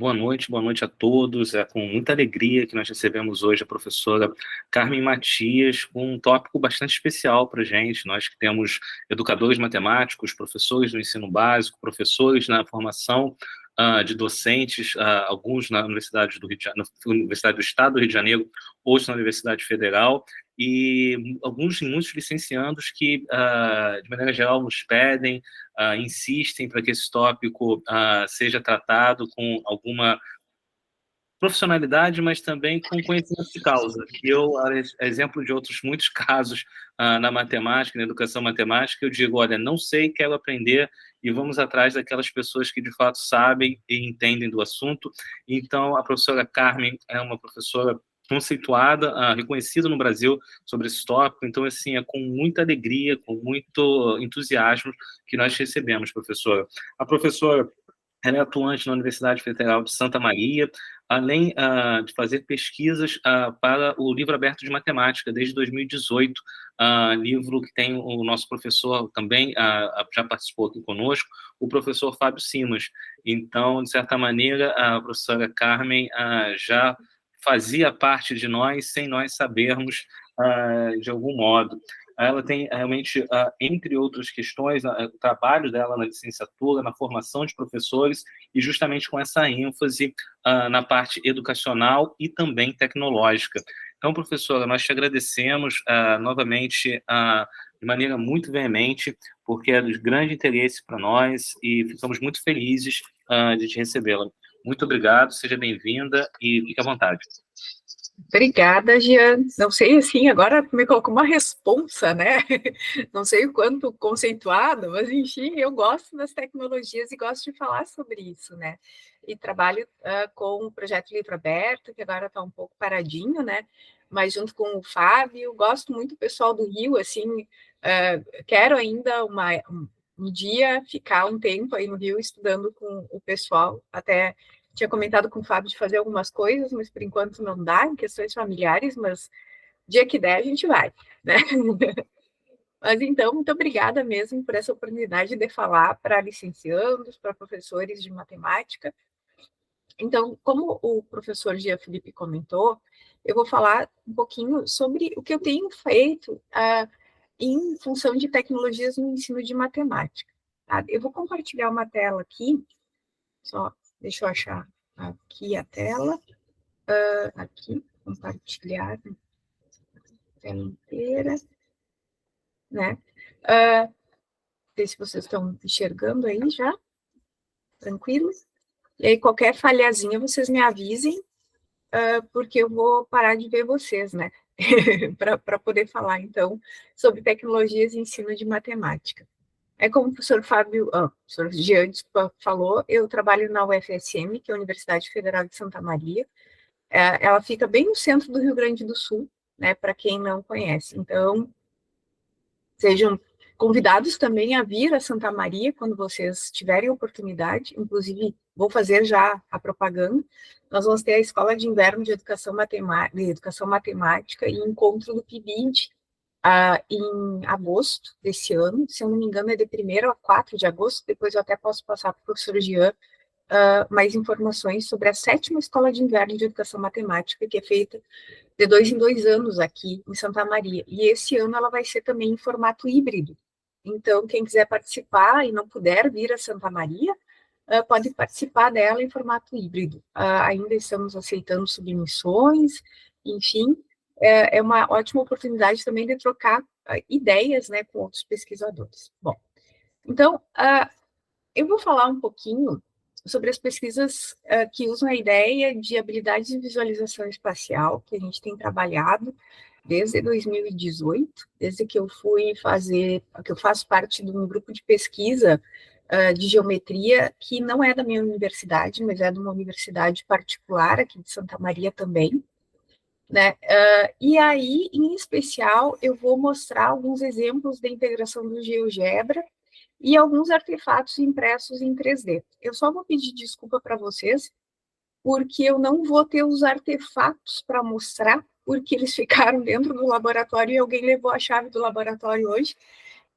boa noite a todos. É com muita alegria que nós recebemos hoje a professora Carmen Matias, com um tópico bastante especial para a gente. Nós que temos educadores matemáticos, professores do ensino básico, professores na formação de docentes, alguns na Universidade do Rio de Janeiro, na Universidade do Estado do Rio de Janeiro, outros na Universidade Federal, e muitos licenciandos que, de maneira geral, nos pedem, insistem para que esse tópico seja tratado com alguma profissionalidade, mas também com conhecimento de causa. E eu, a exemplo de outros muitos casos na matemática, na educação matemática, eu digo, olha, não sei, quero aprender, e vamos atrás daquelas pessoas que de fato sabem e entendem do assunto. Então, a professora Carmen é uma professora conceituada, reconhecida no Brasil sobre esse tópico. Então, assim, é com muita alegria, com muito entusiasmo que nós recebemos, professora. A professora, ela é atuante na Universidade Federal de Santa Maria, além de fazer pesquisas para o Livro Aberto de Matemática, desde 2018, livro que tem o nosso professor também, já participou aqui conosco, o professor Fábio Simas. Então, de certa maneira, a professora Carmen já fazia parte de nós, sem nós sabermos, de algum modo. Ela tem realmente, entre outras questões, o trabalho dela na licenciatura, na formação de professores, e justamente com essa ênfase na parte educacional e também tecnológica. Então, professora, nós te agradecemos novamente de maneira muito veemente, porque é de grande interesse para nós e ficamos muito felizes de te recebê-la. Muito obrigado, seja bem-vinda e fique à vontade. Obrigada, Jean. Não sei, assim, agora me colocou uma responsa, né? Não sei o quanto conceituado, mas, enfim, eu gosto das tecnologias e gosto de falar sobre isso, né? E trabalho com o projeto Livro Aberto, que agora está um pouco paradinho, né? Mas junto com o Fábio, gosto muito do pessoal do Rio, assim, quero ainda um dia ficar um tempo aí no Rio estudando com o pessoal, até tinha comentado com o Fábio de fazer algumas coisas, mas por enquanto não dá, em questões familiares, mas dia que der a gente vai, né? Mas então, muito obrigada mesmo por essa oportunidade de falar para licenciandos, para professores de matemática. Então, como o professor Gia Felipe comentou, eu vou falar um pouquinho sobre o que eu tenho feito em função de tecnologias no ensino de matemática. Tá? Eu vou compartilhar uma tela aqui, só deixa eu achar aqui a tela, aqui, compartilhar a tela inteira, né? Não sei se vocês estão enxergando aí já, tranquilo? E aí, qualquer falhazinha, vocês me avisem, porque eu vou parar de ver vocês, né? Para poder falar, então, sobre tecnologias e ensino de matemática. É como o professor Fábio, professor Jean falou, eu trabalho na UFSM, que é a Universidade Federal de Santa Maria. Ela fica bem no centro do Rio Grande do Sul, né, para quem não conhece. Então, sejam convidados também a vir a Santa Maria quando vocês tiverem oportunidade. Inclusive, vou fazer já a propaganda. Nós vamos ter a Escola de Inverno de Educação Matemática e encontro do PIBID em agosto desse ano. Se eu não me engano, é de 1º a 4 de agosto. Depois eu até posso passar para o professor Jean mais informações sobre a 7ª Escola de Inverno de Educação Matemática, que é feita de 2 em 2 anos aqui em Santa Maria. E esse ano ela vai ser também em formato híbrido. Então, quem quiser participar e não puder vir a Santa Maria, pode participar dela em formato híbrido. Ainda estamos aceitando submissões, enfim, é uma ótima oportunidade também de trocar ideias, né, com outros pesquisadores. Bom, então, eu vou falar um pouquinho sobre as pesquisas que usam a ideia de habilidades de visualização espacial, que a gente tem trabalhado desde 2018, desde que eu que eu faço parte de um grupo de pesquisa de geometria, que não é da minha universidade, mas é de uma universidade particular aqui de Santa Maria também, né? E aí, em especial, eu vou mostrar alguns exemplos de integração do GeoGebra e alguns artefatos impressos em 3D. Eu só vou pedir desculpa para vocês, porque eu não vou ter os artefatos para mostrar, porque eles ficaram dentro do laboratório e alguém levou a chave do laboratório hoje,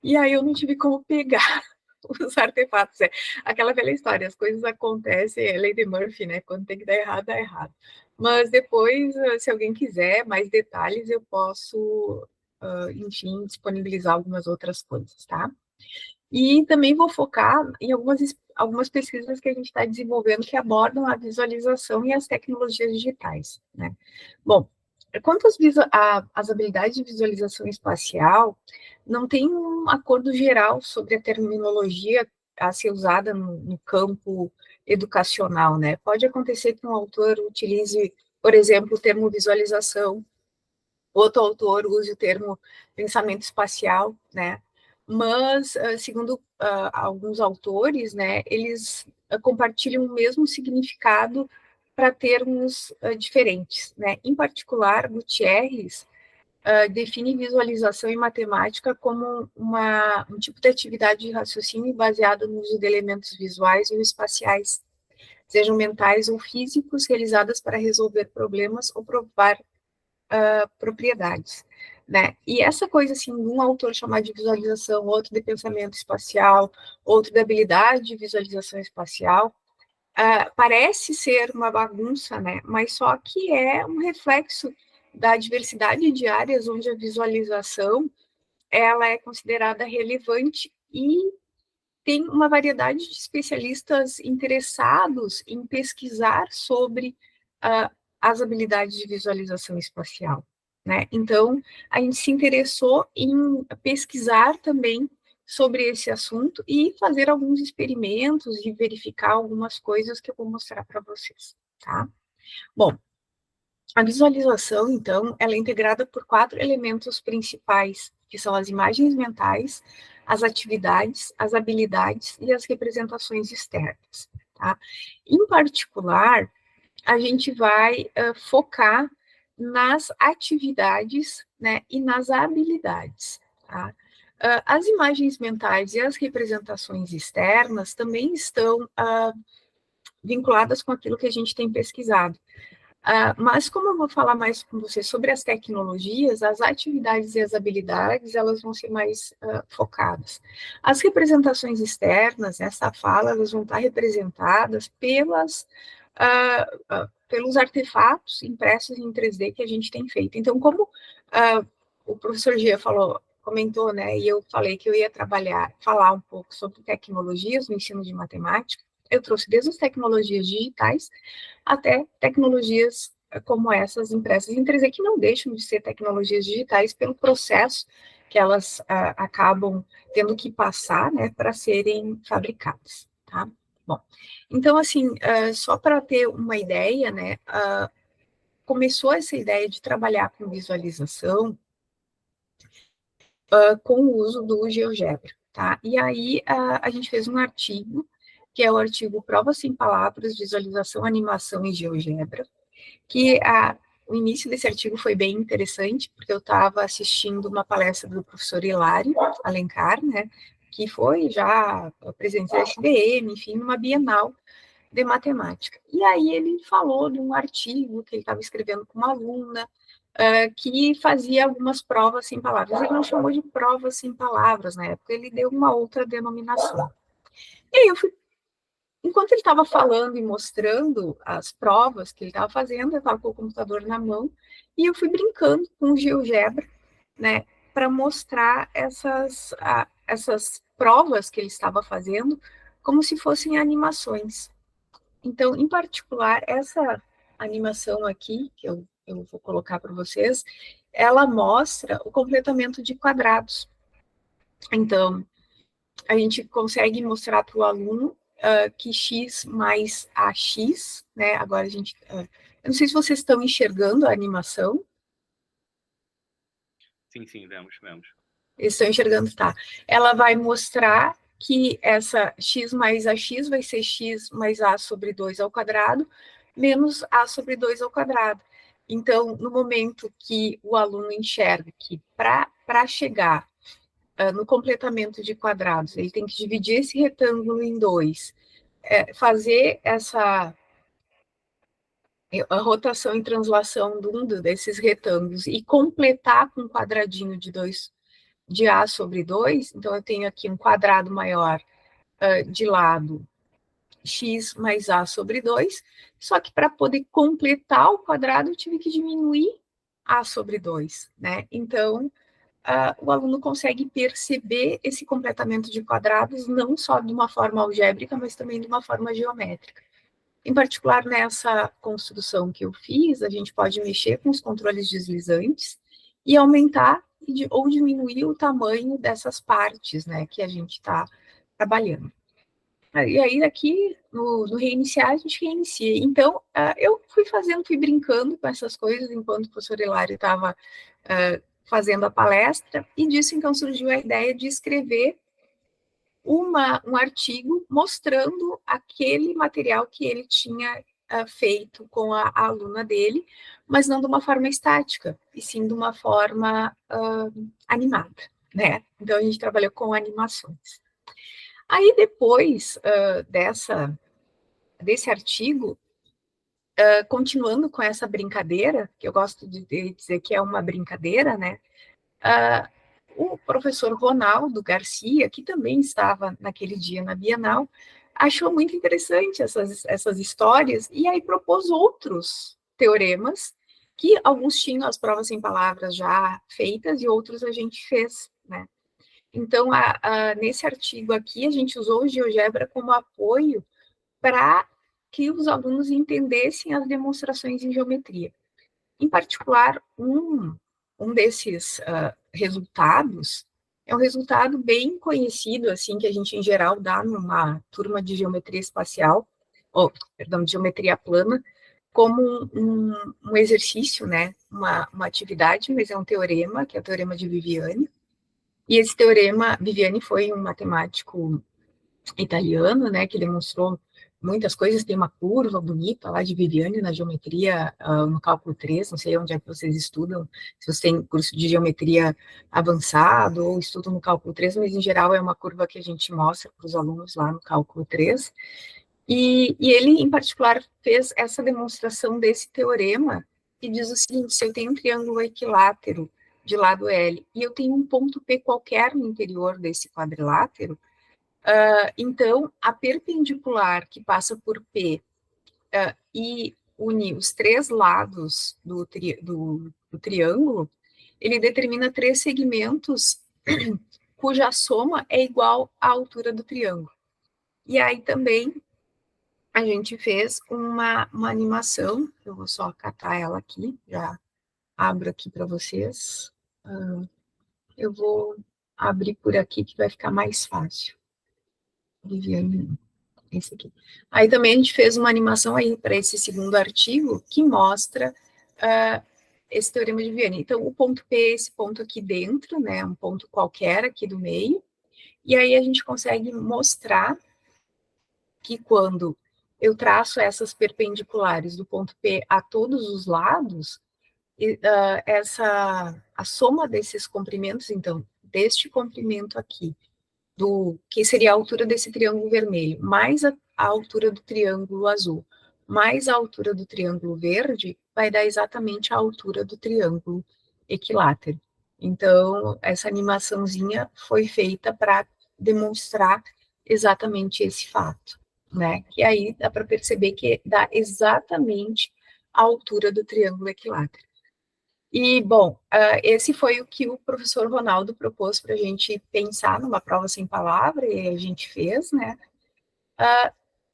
e aí eu não tive como pegar. os artefatos. É aquela velha história, as coisas acontecem, é lei de Murphy, né? Quando tem que dar errado, dá errado. Mas depois, se alguém quiser mais detalhes, eu posso, enfim, disponibilizar algumas outras coisas, tá? E também vou focar em algumas pesquisas que a gente está desenvolvendo que abordam a visualização e as tecnologias digitais, né? Bom, quanto às habilidades de visualização espacial, não tem um acordo geral sobre a terminologia a ser usada no campo educacional, né? Pode acontecer que um autor utilize, por exemplo, o termo visualização, outro autor use o termo pensamento espacial, né? Mas, segundo alguns autores, né, eles compartilham o mesmo significado para termos diferentes, né? Em particular, Gutierrez define visualização em matemática como um tipo de atividade de raciocínio baseado no uso de elementos visuais ou espaciais, sejam mentais ou físicos, realizadas para resolver problemas ou provar propriedades, né? E essa coisa, assim, um autor chamar de visualização, outro de pensamento espacial, outro de habilidade de visualização espacial, parece ser uma bagunça, né? Mas só que é um reflexo da diversidade de áreas onde a visualização ela é considerada relevante e tem uma variedade de especialistas interessados em pesquisar sobre uh, as habilidades de visualização espacial, né? Então, a gente se interessou em pesquisar também sobre esse assunto e fazer alguns experimentos e verificar algumas coisas que eu vou mostrar para vocês, tá? Bom, a visualização, então, ela é integrada por 4 elementos principais, que são as imagens mentais, as atividades, as habilidades e as representações externas, tá? Em particular, a gente vai focar nas atividades, né, e nas habilidades, tá? As imagens mentais e as representações externas também estão vinculadas com aquilo que a gente tem pesquisado. Mas como eu vou falar mais com você sobre as tecnologias, as atividades e as habilidades, elas vão ser mais focadas. As representações externas, essa fala, elas vão estar representadas pelos artefatos impressos em 3D que a gente tem feito. Então, como o professor Gia comentou, né, e eu falei que eu ia falar um pouco sobre tecnologias no ensino de matemática, eu trouxe desde as tecnologias digitais até tecnologias como essas impressas em 3D, que não deixam de ser tecnologias digitais pelo processo que elas acabam tendo que passar, né, para serem fabricadas, tá? Bom, então, assim, só para ter uma ideia, né, começou essa ideia de trabalhar com visualização com o uso do GeoGebra, tá? E aí a gente fez um artigo, que é o artigo Provas Sem Palavras, Visualização, Animação e GeoGebra, que o início desse artigo foi bem interessante, porque eu estava assistindo uma palestra do professor Hilário Alencar, né, que foi já presidente da SBM, enfim, numa Bienal de Matemática. E aí ele falou de um artigo que ele estava escrevendo com uma aluna, que fazia algumas provas sem palavras. Ele não chamou de provas sem palavras na época, ele deu uma outra denominação. E aí enquanto ele estava falando e mostrando as provas que ele estava fazendo, eu estava com o computador na mão e eu fui brincando com o GeoGebra, né, para mostrar essas provas que ele estava fazendo como se fossem animações. Então, em particular, essa animação aqui, que eu vou colocar para vocês, ela mostra o completamento de quadrados. Então, a gente consegue mostrar para o aluno que x mais ax, né? Agora a gente. Eu não sei se vocês estão enxergando a animação. Sim, sim, vemos. Eles estão enxergando, tá. Ela vai mostrar que essa x mais ax vai ser x mais a sobre 2 ao quadrado, menos a sobre 2 ao quadrado. Então, no momento que o aluno enxerga que para chegar no completamento de quadrados, ele tem que dividir esse retângulo em 2, fazer a rotação e translação desses retângulos e completar com um quadradinho de A sobre 2, então eu tenho aqui um quadrado maior de lado x mais a sobre 2, só que para poder completar o quadrado, eu tive que diminuir a sobre 2, né? Então, o aluno consegue perceber esse completamento de quadrados não só de uma forma algébrica, mas também de uma forma geométrica. Em particular, nessa construção que eu fiz, a gente pode mexer com os controles deslizantes e aumentar ou diminuir o tamanho dessas partes, né, que a gente está trabalhando. E aí, aqui, no reiniciar, a gente reinicia. Então, eu fui brincando com essas coisas enquanto o professor Hilário estava fazendo a palestra, e disso, então, surgiu a ideia de escrever um artigo mostrando aquele material que ele tinha feito com a aluna dele, mas não de uma forma estática, e sim de uma forma animada, né? Então, a gente trabalhou com animações. Aí, depois desse artigo, continuando com essa brincadeira, que eu gosto de dizer que é uma brincadeira, né? O professor Ronaldo Garcia, que também estava naquele dia na Bienal, achou muito interessante essas histórias e aí propôs outros teoremas, que alguns tinham as provas sem palavras já feitas e outros a gente fez, né? Então, nesse artigo aqui, a gente usou o GeoGebra como apoio para que os alunos entendessem as demonstrações em geometria. Em particular, um desses resultados é um resultado bem conhecido, assim, que a gente, em geral, dá numa turma de geometria espacial, de geometria plana, como um exercício, né, uma atividade, mas é um teorema, que é o teorema de Viviani. E esse teorema, Viviani foi um matemático italiano, né, que demonstrou muitas coisas, tem uma curva bonita lá de Viviani na geometria, no cálculo 3, não sei onde é que vocês estudam, se vocês têm curso de geometria avançado ou estudam no cálculo 3, mas em geral é uma curva que a gente mostra para os alunos lá no cálculo 3, e ele, em particular, fez essa demonstração desse teorema, que diz o seguinte: se eu tenho um triângulo equilátero de lado L, e eu tenho um ponto P qualquer no interior desse quadrilátero, então, a perpendicular que passa por P e une os três lados do triângulo, ele determina três segmentos cuja soma é igual à altura do triângulo. E aí também a gente fez uma animação, eu vou só catar ela aqui, já abro aqui para vocês. Eu vou abrir por aqui que vai ficar mais fácil. Viviane, esse aqui. Aí também a gente fez uma animação aí para esse segundo artigo que mostra esse teorema de Viviani. Então, o ponto P é esse ponto aqui dentro, né, um ponto qualquer aqui do meio, e aí a gente consegue mostrar que quando eu traço essas perpendiculares do ponto P a todos os lados, a soma desses comprimentos, então, deste comprimento aqui, que seria a altura desse triângulo vermelho, mais a altura do triângulo azul, mais a altura do triângulo verde, vai dar exatamente a altura do triângulo equilátero. Então, essa animaçãozinha foi feita para demonstrar exatamente esse fato, né? E aí dá para perceber que dá exatamente a altura do triângulo equilátero. E, bom, esse foi o que o professor Ronaldo propôs para a gente pensar numa prova sem palavra, e a gente fez, né?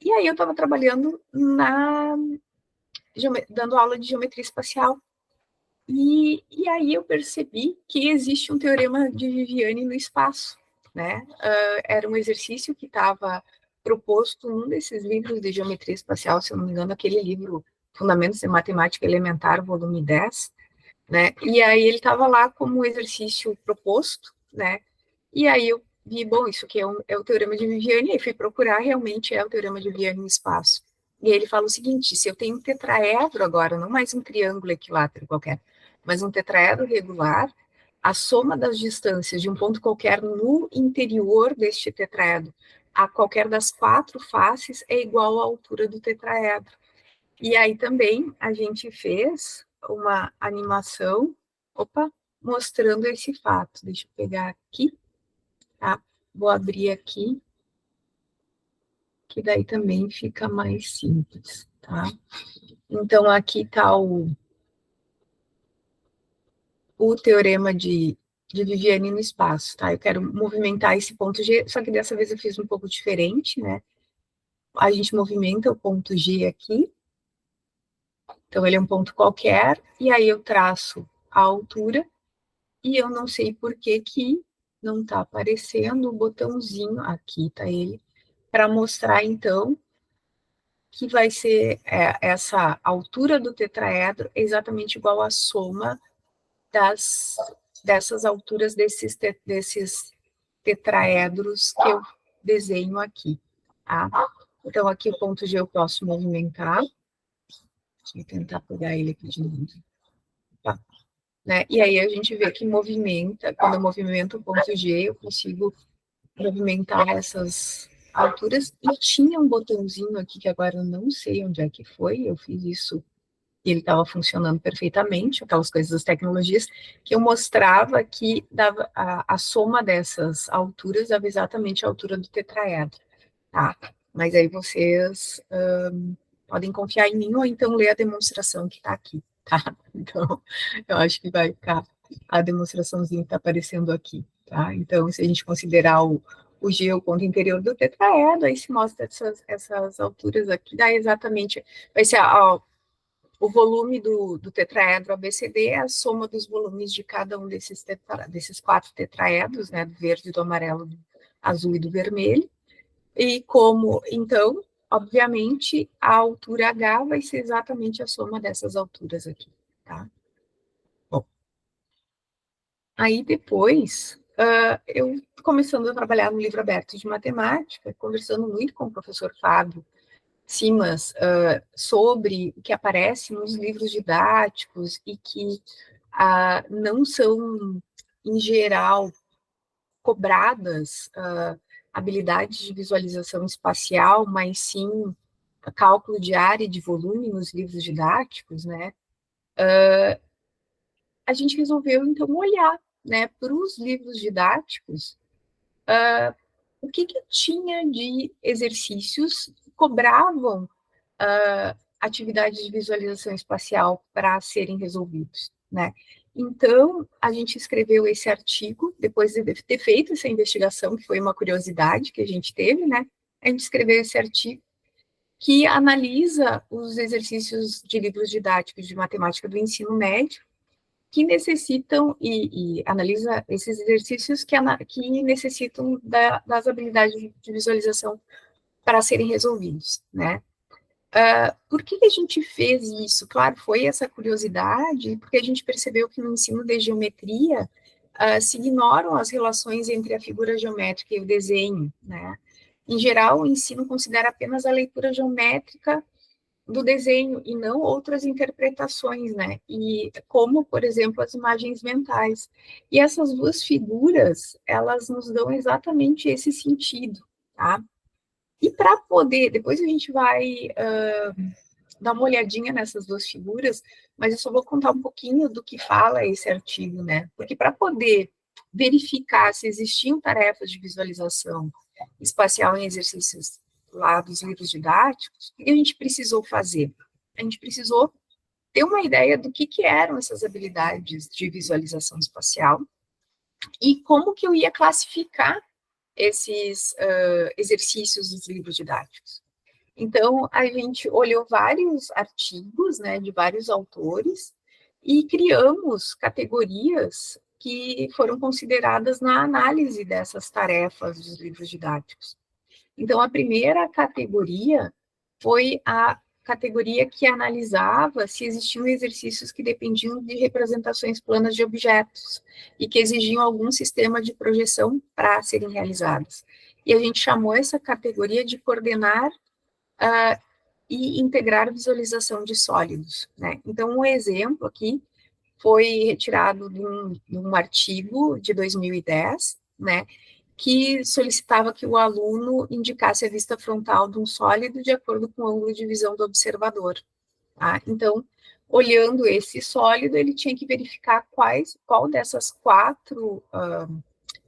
E aí eu estava trabalhando dando aula de geometria espacial, e aí eu percebi que existe um teorema de Viviani no espaço, né? Era um exercício que estava proposto num desses livros de geometria espacial, se eu não me engano, aquele livro Fundamentos de Matemática Elementar, volume 10, né? E aí ele estava lá como exercício proposto, né? E aí eu vi, bom, isso aqui é o teorema de Viviani, e fui procurar, realmente é o teorema de Viviani no espaço. E aí ele fala o seguinte: se eu tenho um tetraedro agora, não mais um triângulo equilátero qualquer, mas um tetraedro regular, a soma das distâncias de um ponto qualquer no interior deste tetraedro a qualquer das quatro faces é igual à altura do tetraedro. E aí também a gente fez uma animação, mostrando esse fato. Deixa eu pegar aqui, tá? Vou abrir aqui. que daí também fica mais simples, tá? Então, aqui está o teorema de Viviani no espaço, tá? Eu quero movimentar esse ponto G, só que dessa vez eu fiz um pouco diferente, né? A gente movimenta o ponto G aqui, então ele é um ponto qualquer, e aí eu traço a altura, e eu não sei por que não está aparecendo o botãozinho, aqui está ele, para mostrar, então, que vai ser essa altura do tetraedro exatamente igual à soma dessas alturas desses tetraedros que eu desenho aqui, tá? Então, aqui o ponto G eu posso movimentar, deixa eu tentar pegar ele aqui de novo, tá? Né? E aí a gente vê que movimenta, quando eu movimento o ponto G, eu consigo movimentar essas alturas, e tinha um botãozinho aqui, que agora eu não sei onde é que foi, eu fiz isso, e ele estava funcionando perfeitamente, aquelas coisas das tecnologias, que eu mostrava que dava a soma dessas alturas dava exatamente a altura do tetraedro, tá? Mas aí vocês podem confiar em mim, ou então ler a demonstração que está aqui, tá? Então, eu acho que vai ficar a demonstraçãozinha que está aparecendo aqui, tá? Então, se a gente considerar o G, o ponto interior do tetraedro, aí se mostra essas alturas aqui, dá exatamente, vai ser o volume do tetraedro ABCD é a soma dos volumes de cada um desses 4 tetraedros, né, do verde, do amarelo, do azul e do vermelho, e como, então, obviamente, a altura H vai ser exatamente a soma dessas alturas aqui, tá? Bom, aí depois, eu começando a trabalhar no livro aberto de matemática, conversando muito com o professor Fábio Simas, sobre o que aparece nos livros didáticos e que não são, em geral, cobradas habilidades de visualização espacial, mas sim cálculo de área e de volume nos livros didáticos, né? A gente resolveu, então, olhar, né, para os livros didáticos, o que tinha de exercícios que cobravam atividades de visualização espacial para serem resolvidos, né? Então, a gente escreveu esse artigo, depois de ter feito essa investigação, que foi uma curiosidade que a gente teve, né? A gente escreveu esse artigo que analisa os exercícios de livros didáticos de matemática do ensino médio, que necessitam, e analisa esses exercícios que necessitam das habilidades de visualização para serem resolvidos, né? Por que a gente fez isso? Claro, foi essa curiosidade, porque a gente percebeu que no ensino de geometria se ignoram as relações entre a figura geométrica e o desenho, né? Em geral, o ensino considera apenas a leitura geométrica do desenho e não outras interpretações, né? E como, por exemplo, as imagens mentais. E essas duas figuras, elas nos dão exatamente esse sentido, tá? E para poder, depois a gente vai dar uma olhadinha nessas duas figuras, mas eu só vou contar um pouquinho do que fala esse artigo, né? Porque para poder verificar se existiam tarefas de visualização espacial em exercícios lá dos livros didáticos, o que a gente precisou fazer? A gente precisou ter uma ideia do que eram essas habilidades de visualização espacial e como que eu ia classificar esses exercícios dos livros didáticos. Então, a gente olhou vários artigos, né, de vários autores, e criamos categorias que foram consideradas na análise dessas tarefas dos livros didáticos. Então, a primeira categoria foi a categoria que analisava se existiam exercícios que dependiam de representações planas de objetos e que exigiam algum sistema de projeção para serem realizadas. E a gente chamou essa categoria de coordenar e integrar visualização de sólidos, né? Então, um exemplo aqui foi retirado de um artigo de 2010, né, que solicitava que o aluno indicasse a vista frontal de um sólido de acordo com o ângulo de visão do observador, tá? Então, olhando esse sólido, ele tinha que verificar qual dessas 4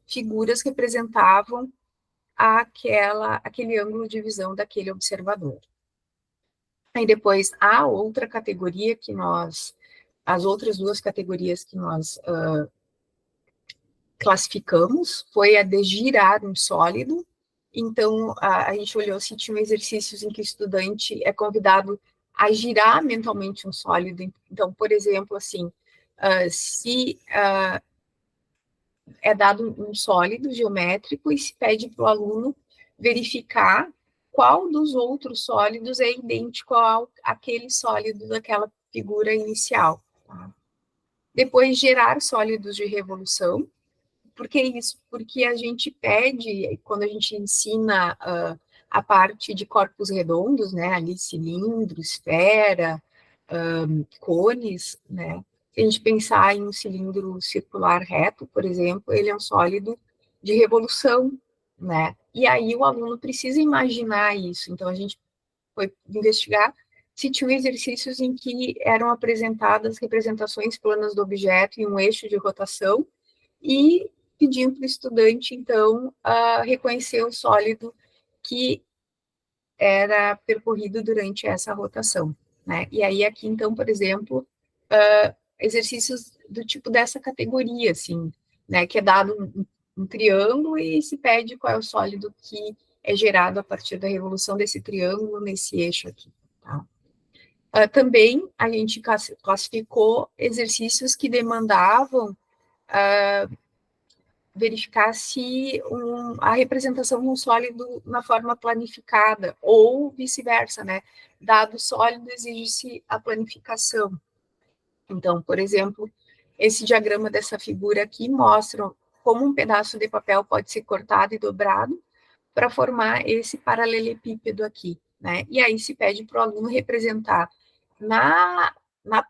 figuras representavam aquele ângulo de visão daquele observador. Aí depois, a outra categoria que as outras duas categorias que nós classificamos foi a de girar um sólido. Então, a gente olhou se tinham exercícios em que o estudante é convidado a girar mentalmente um sólido. Então, por exemplo, assim, se é dado um sólido geométrico e se pede para o aluno verificar qual dos outros sólidos é idêntico àquele sólido daquela figura inicial. Tá? Depois, gerar sólidos de revolução. Por que isso? Porque a gente pede, quando a gente ensina a parte de corpos redondos, né, ali cilindro, esfera, cones, né, se a gente pensar em um cilindro circular reto, por exemplo, ele é um sólido de revolução, né, e aí o aluno precisa imaginar isso, então a gente foi investigar se tinham exercícios em que eram apresentadas representações planas do objeto em um eixo de rotação, e pedindo para o estudante, então, reconhecer o sólido que era percorrido durante essa rotação, né? E aí, aqui, então, por exemplo, exercícios do tipo dessa categoria, assim, né? Que é dado um triângulo e se pede qual é o sólido que é gerado a partir da revolução desse triângulo nesse eixo aqui, tá? Também a gente classificou exercícios que demandavam verificar se a representação de um sólido na forma planificada, ou vice-versa, né? Dado sólido, exige-se a planificação. Então, por exemplo, esse diagrama dessa figura aqui mostra como um pedaço de papel pode ser cortado e dobrado para formar esse paralelepípedo aqui, né? E aí se pede para o aluno representar na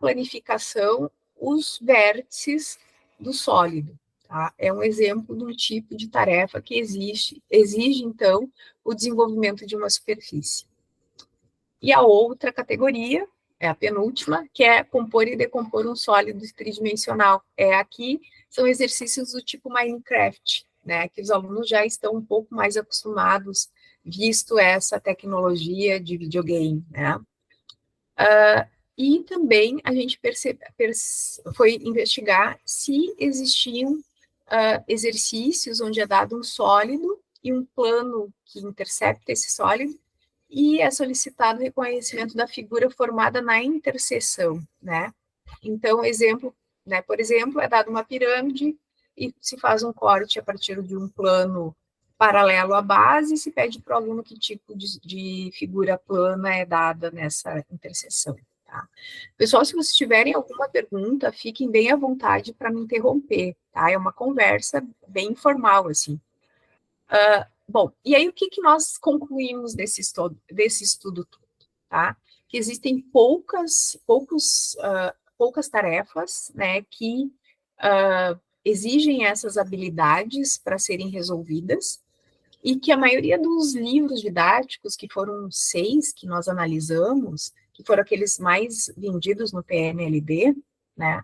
planificação os vértices do sólido. Tá? É um exemplo de um tipo de tarefa que exige, então, o desenvolvimento de uma superfície. E a outra categoria, é a penúltima, que é compor e decompor um sólido tridimensional. Aqui são exercícios do tipo Minecraft, né, que os alunos já estão um pouco mais acostumados, visto essa tecnologia de videogame, né. E também a gente foi investigar se existiam exercícios onde é dado um sólido e um plano que intercepta esse sólido, e é solicitado o reconhecimento da figura formada na interseção, né? Então, exemplo, né, por exemplo, é dada uma pirâmide e se faz um corte a partir de um plano paralelo à base e se pede para o aluno que tipo de figura plana é dada nessa interseção. Tá? Pessoal, se vocês tiverem alguma pergunta, fiquem bem à vontade para me interromper, tá? É uma conversa bem informal, assim. Bom, e aí o que nós concluímos desse estudo todo, tá? Que existem poucas tarefas, né, que exigem essas habilidades para serem resolvidas, e que a maioria dos livros didáticos, que foram 6 que nós analisamos, que foram aqueles mais vendidos no PNLD, né,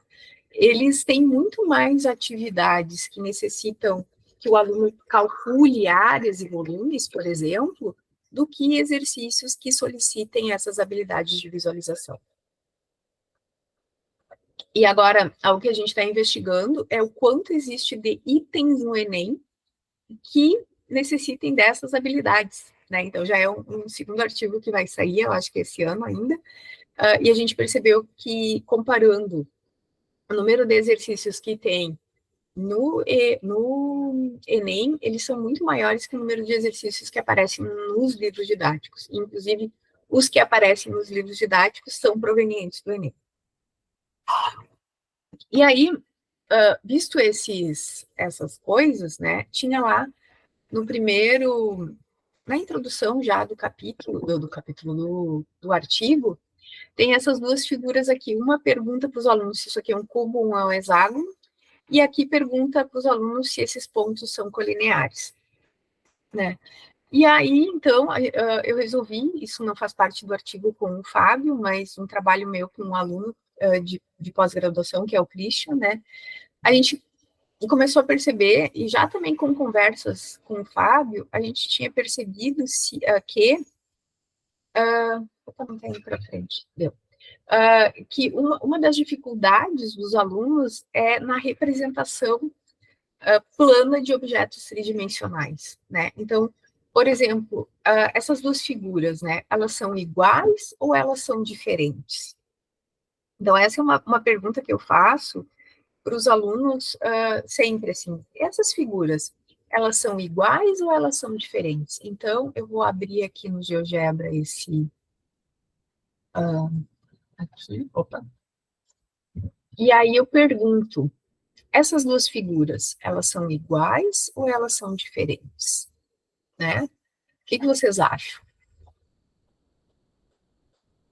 eles têm muito mais atividades que necessitam que o aluno calcule áreas e volumes, por exemplo, do que exercícios que solicitem essas habilidades de visualização. E agora, algo que a gente está investigando é o quanto existe de itens no Enem que necessitem dessas habilidades, né? Então, já é um segundo artigo que vai sair, eu acho que esse ano ainda, e a gente percebeu que, comparando o número de exercícios que tem no Enem, eles são muito maiores que o número de exercícios que aparecem nos livros didáticos. Inclusive, os que aparecem nos livros didáticos são provenientes do Enem. E aí, visto essas coisas, né, tinha lá no primeiro, na introdução já do capítulo, do artigo, tem essas duas figuras aqui. Uma pergunta para os alunos se isso aqui é um cubo ou é um hexágono, e aqui pergunta para os alunos se esses pontos são colineares, né? E aí, então, eu resolvi, isso não faz parte do artigo com o Fábio, mas um trabalho meu com um aluno de pós-graduação, que é o Christian, né? A gente e começou a perceber, e já também com conversas com o Fábio, a gente tinha percebido que... Opa, não está indo para frente, deu. Que uma das dificuldades dos alunos é na representação plana de objetos tridimensionais, né? Então, por exemplo, essas duas figuras, né? Elas são iguais ou elas são diferentes? Então, essa é uma pergunta que eu faço para os alunos sempre, assim, essas figuras, elas são iguais ou elas são diferentes? Então, eu vou abrir aqui no GeoGebra esse... aqui, opa. E aí eu pergunto, essas duas figuras, elas são iguais ou elas são diferentes? Né? O que vocês acham?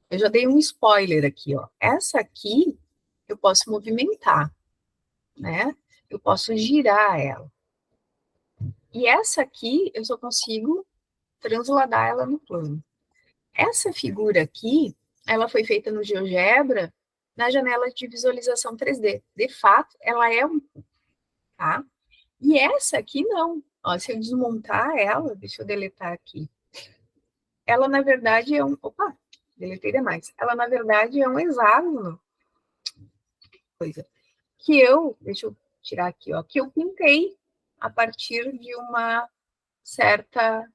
Eu já dei um spoiler aqui, ó. Essa aqui eu posso movimentar, né? Eu posso girar ela. E essa aqui eu só consigo transladar ela no plano. Essa figura aqui, ela foi feita no GeoGebra na janela de visualização 3D. De fato, ela é um... Tá? E essa aqui não. Ó, se eu desmontar ela, deixa eu deletar aqui. Ela, na verdade, é um... Opa, deletei demais. Ela, na verdade, é um hexágono. Coisa. Que eu... Deixa eu tirar aqui, ó. Que eu pintei a partir de uma certa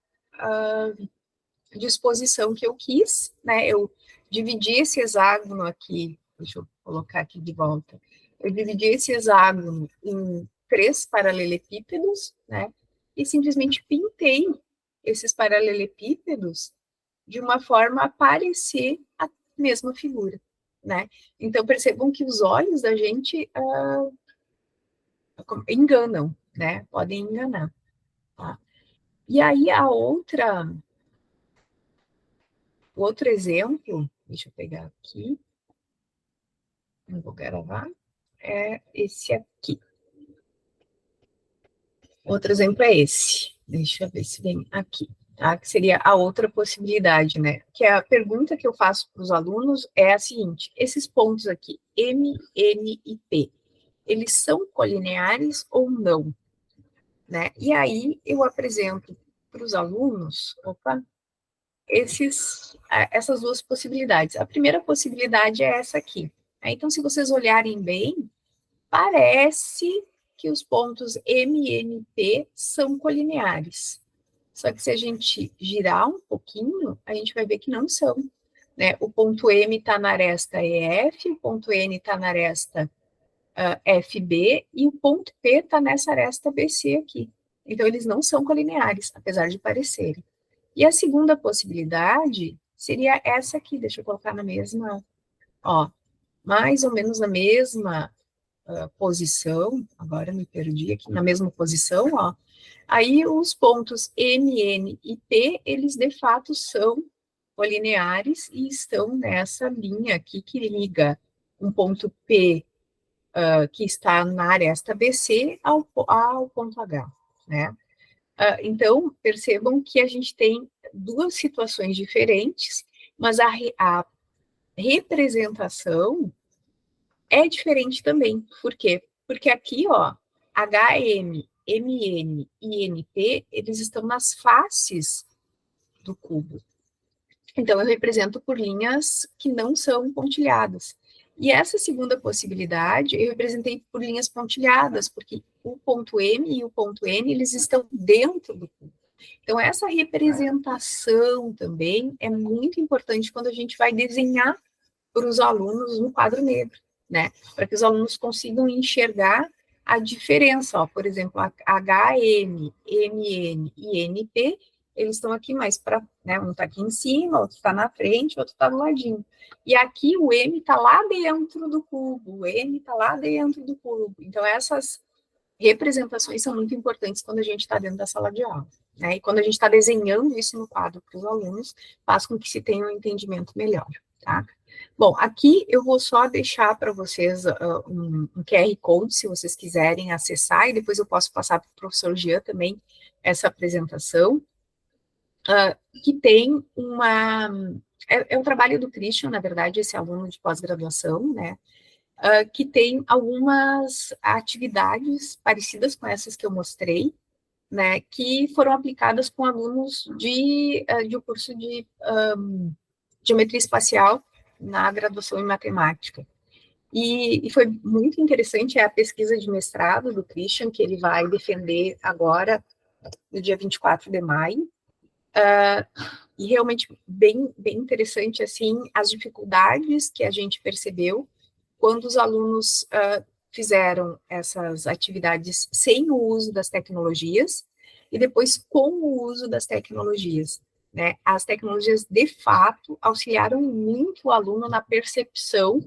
disposição que eu quis, né? Eu dividi esse hexágono aqui. Deixa eu colocar aqui de volta. Eu dividi esse hexágono em 3 paralelepípedos, né? E simplesmente pintei esses paralelepípedos de uma forma a parecer a mesma figura, né? Então, percebam que os olhos da gente enganam, né? Podem enganar, tá? E aí, o outro exemplo, deixa eu pegar aqui, não vou gravar, é esse aqui. Outro exemplo é esse. Deixa eu ver se vem aqui, tá? Que seria a outra possibilidade, né? Que a pergunta que eu faço para os alunos é a seguinte: esses pontos aqui, M, N e P, eles são colineares ou não? Né? E aí eu apresento para os alunos, essas duas possibilidades. A primeira possibilidade é essa aqui. Então, se vocês olharem bem, parece que os pontos M e N e P são colineares. Só que se a gente girar um pouquinho, a gente vai ver que não são. Né? O ponto M está na aresta EF, o ponto N está na aresta FB, e o ponto P está nessa aresta BC aqui. Então, eles não são colineares, apesar de parecerem. E a segunda possibilidade seria essa aqui, deixa eu colocar na mesma, ó, mais ou menos na mesma posição, agora me perdi aqui, na mesma posição, ó. Aí os pontos M, N e P, eles de fato são colineares e estão nessa linha aqui que liga um ponto P que está na aresta BC ao ponto H, né? Então, percebam que a gente tem duas situações diferentes, mas a representação é diferente também. Por quê? Porque aqui, ó, HM, MN e NP, eles estão nas faces do cubo. Então, eu represento por linhas que não são pontilhadas. E essa segunda possibilidade, eu representei por linhas pontilhadas, porque o ponto M e o ponto N, eles estão dentro do cubo. Então, essa representação também é muito importante quando a gente vai desenhar para os alunos no quadro negro, né? Para que os alunos consigam enxergar a diferença, ó, por exemplo, HM, MN e NP, eles estão aqui mais para, né, um está aqui em cima, outro está na frente, outro está do ladinho. E aqui o M está lá dentro do cubo, o N está lá dentro do cubo. Então, essas representações são muito importantes quando a gente está dentro da sala de aula, né? E quando a gente está desenhando isso no quadro para os alunos, faz com que se tenha um entendimento melhor, tá? Bom, aqui eu vou só deixar para vocês um QR Code, se vocês quiserem acessar, e depois eu posso passar para o professor Jean também essa apresentação, que tem uma... É um trabalho do Christian, na verdade, esse aluno de pós-graduação, né? que tem algumas atividades parecidas com essas que eu mostrei, né, que foram aplicadas com alunos de um curso de geometria espacial na graduação em matemática. E foi muito interessante a pesquisa de mestrado do Christian, que ele vai defender agora, no dia 24 de maio, e realmente bem interessante, assim, as dificuldades que a gente percebeu quando os alunos fizeram essas atividades sem o uso das tecnologias e depois com o uso das tecnologias, né? As tecnologias, de fato, auxiliaram muito o aluno na percepção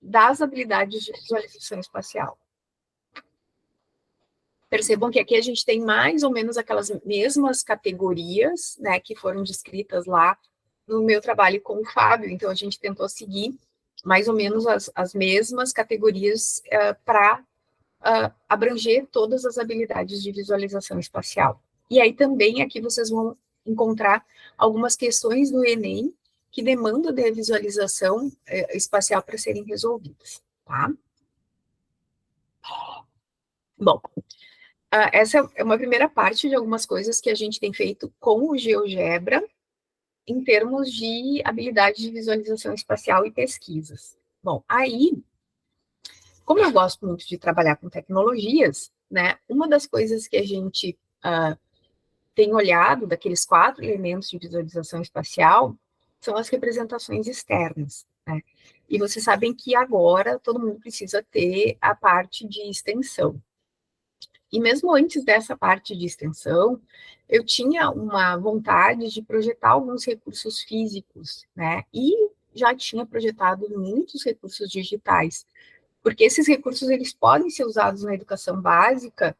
das habilidades de visualização espacial. Percebam que aqui a gente tem mais ou menos aquelas mesmas categorias, né, que foram descritas lá no meu trabalho com o Fábio, então a gente tentou seguir mais ou menos as mesmas categorias para abranger todas as habilidades de visualização espacial. E aí também aqui vocês vão encontrar algumas questões do Enem que demandam de visualização espacial para serem resolvidas, tá? Bom, essa é uma primeira parte de algumas coisas que a gente tem feito com o GeoGebra em termos de habilidade de visualização espacial e pesquisas. Bom, aí, como eu gosto muito de trabalhar com tecnologias, né, uma das coisas que a gente tem olhado daqueles 4 elementos de visualização espacial são as representações externas, né? E vocês sabem que agora todo mundo precisa ter a parte de extensão. E mesmo antes dessa parte de extensão, eu tinha uma vontade de projetar alguns recursos físicos, né? E já tinha projetado muitos recursos digitais, porque esses recursos eles podem ser usados na educação básica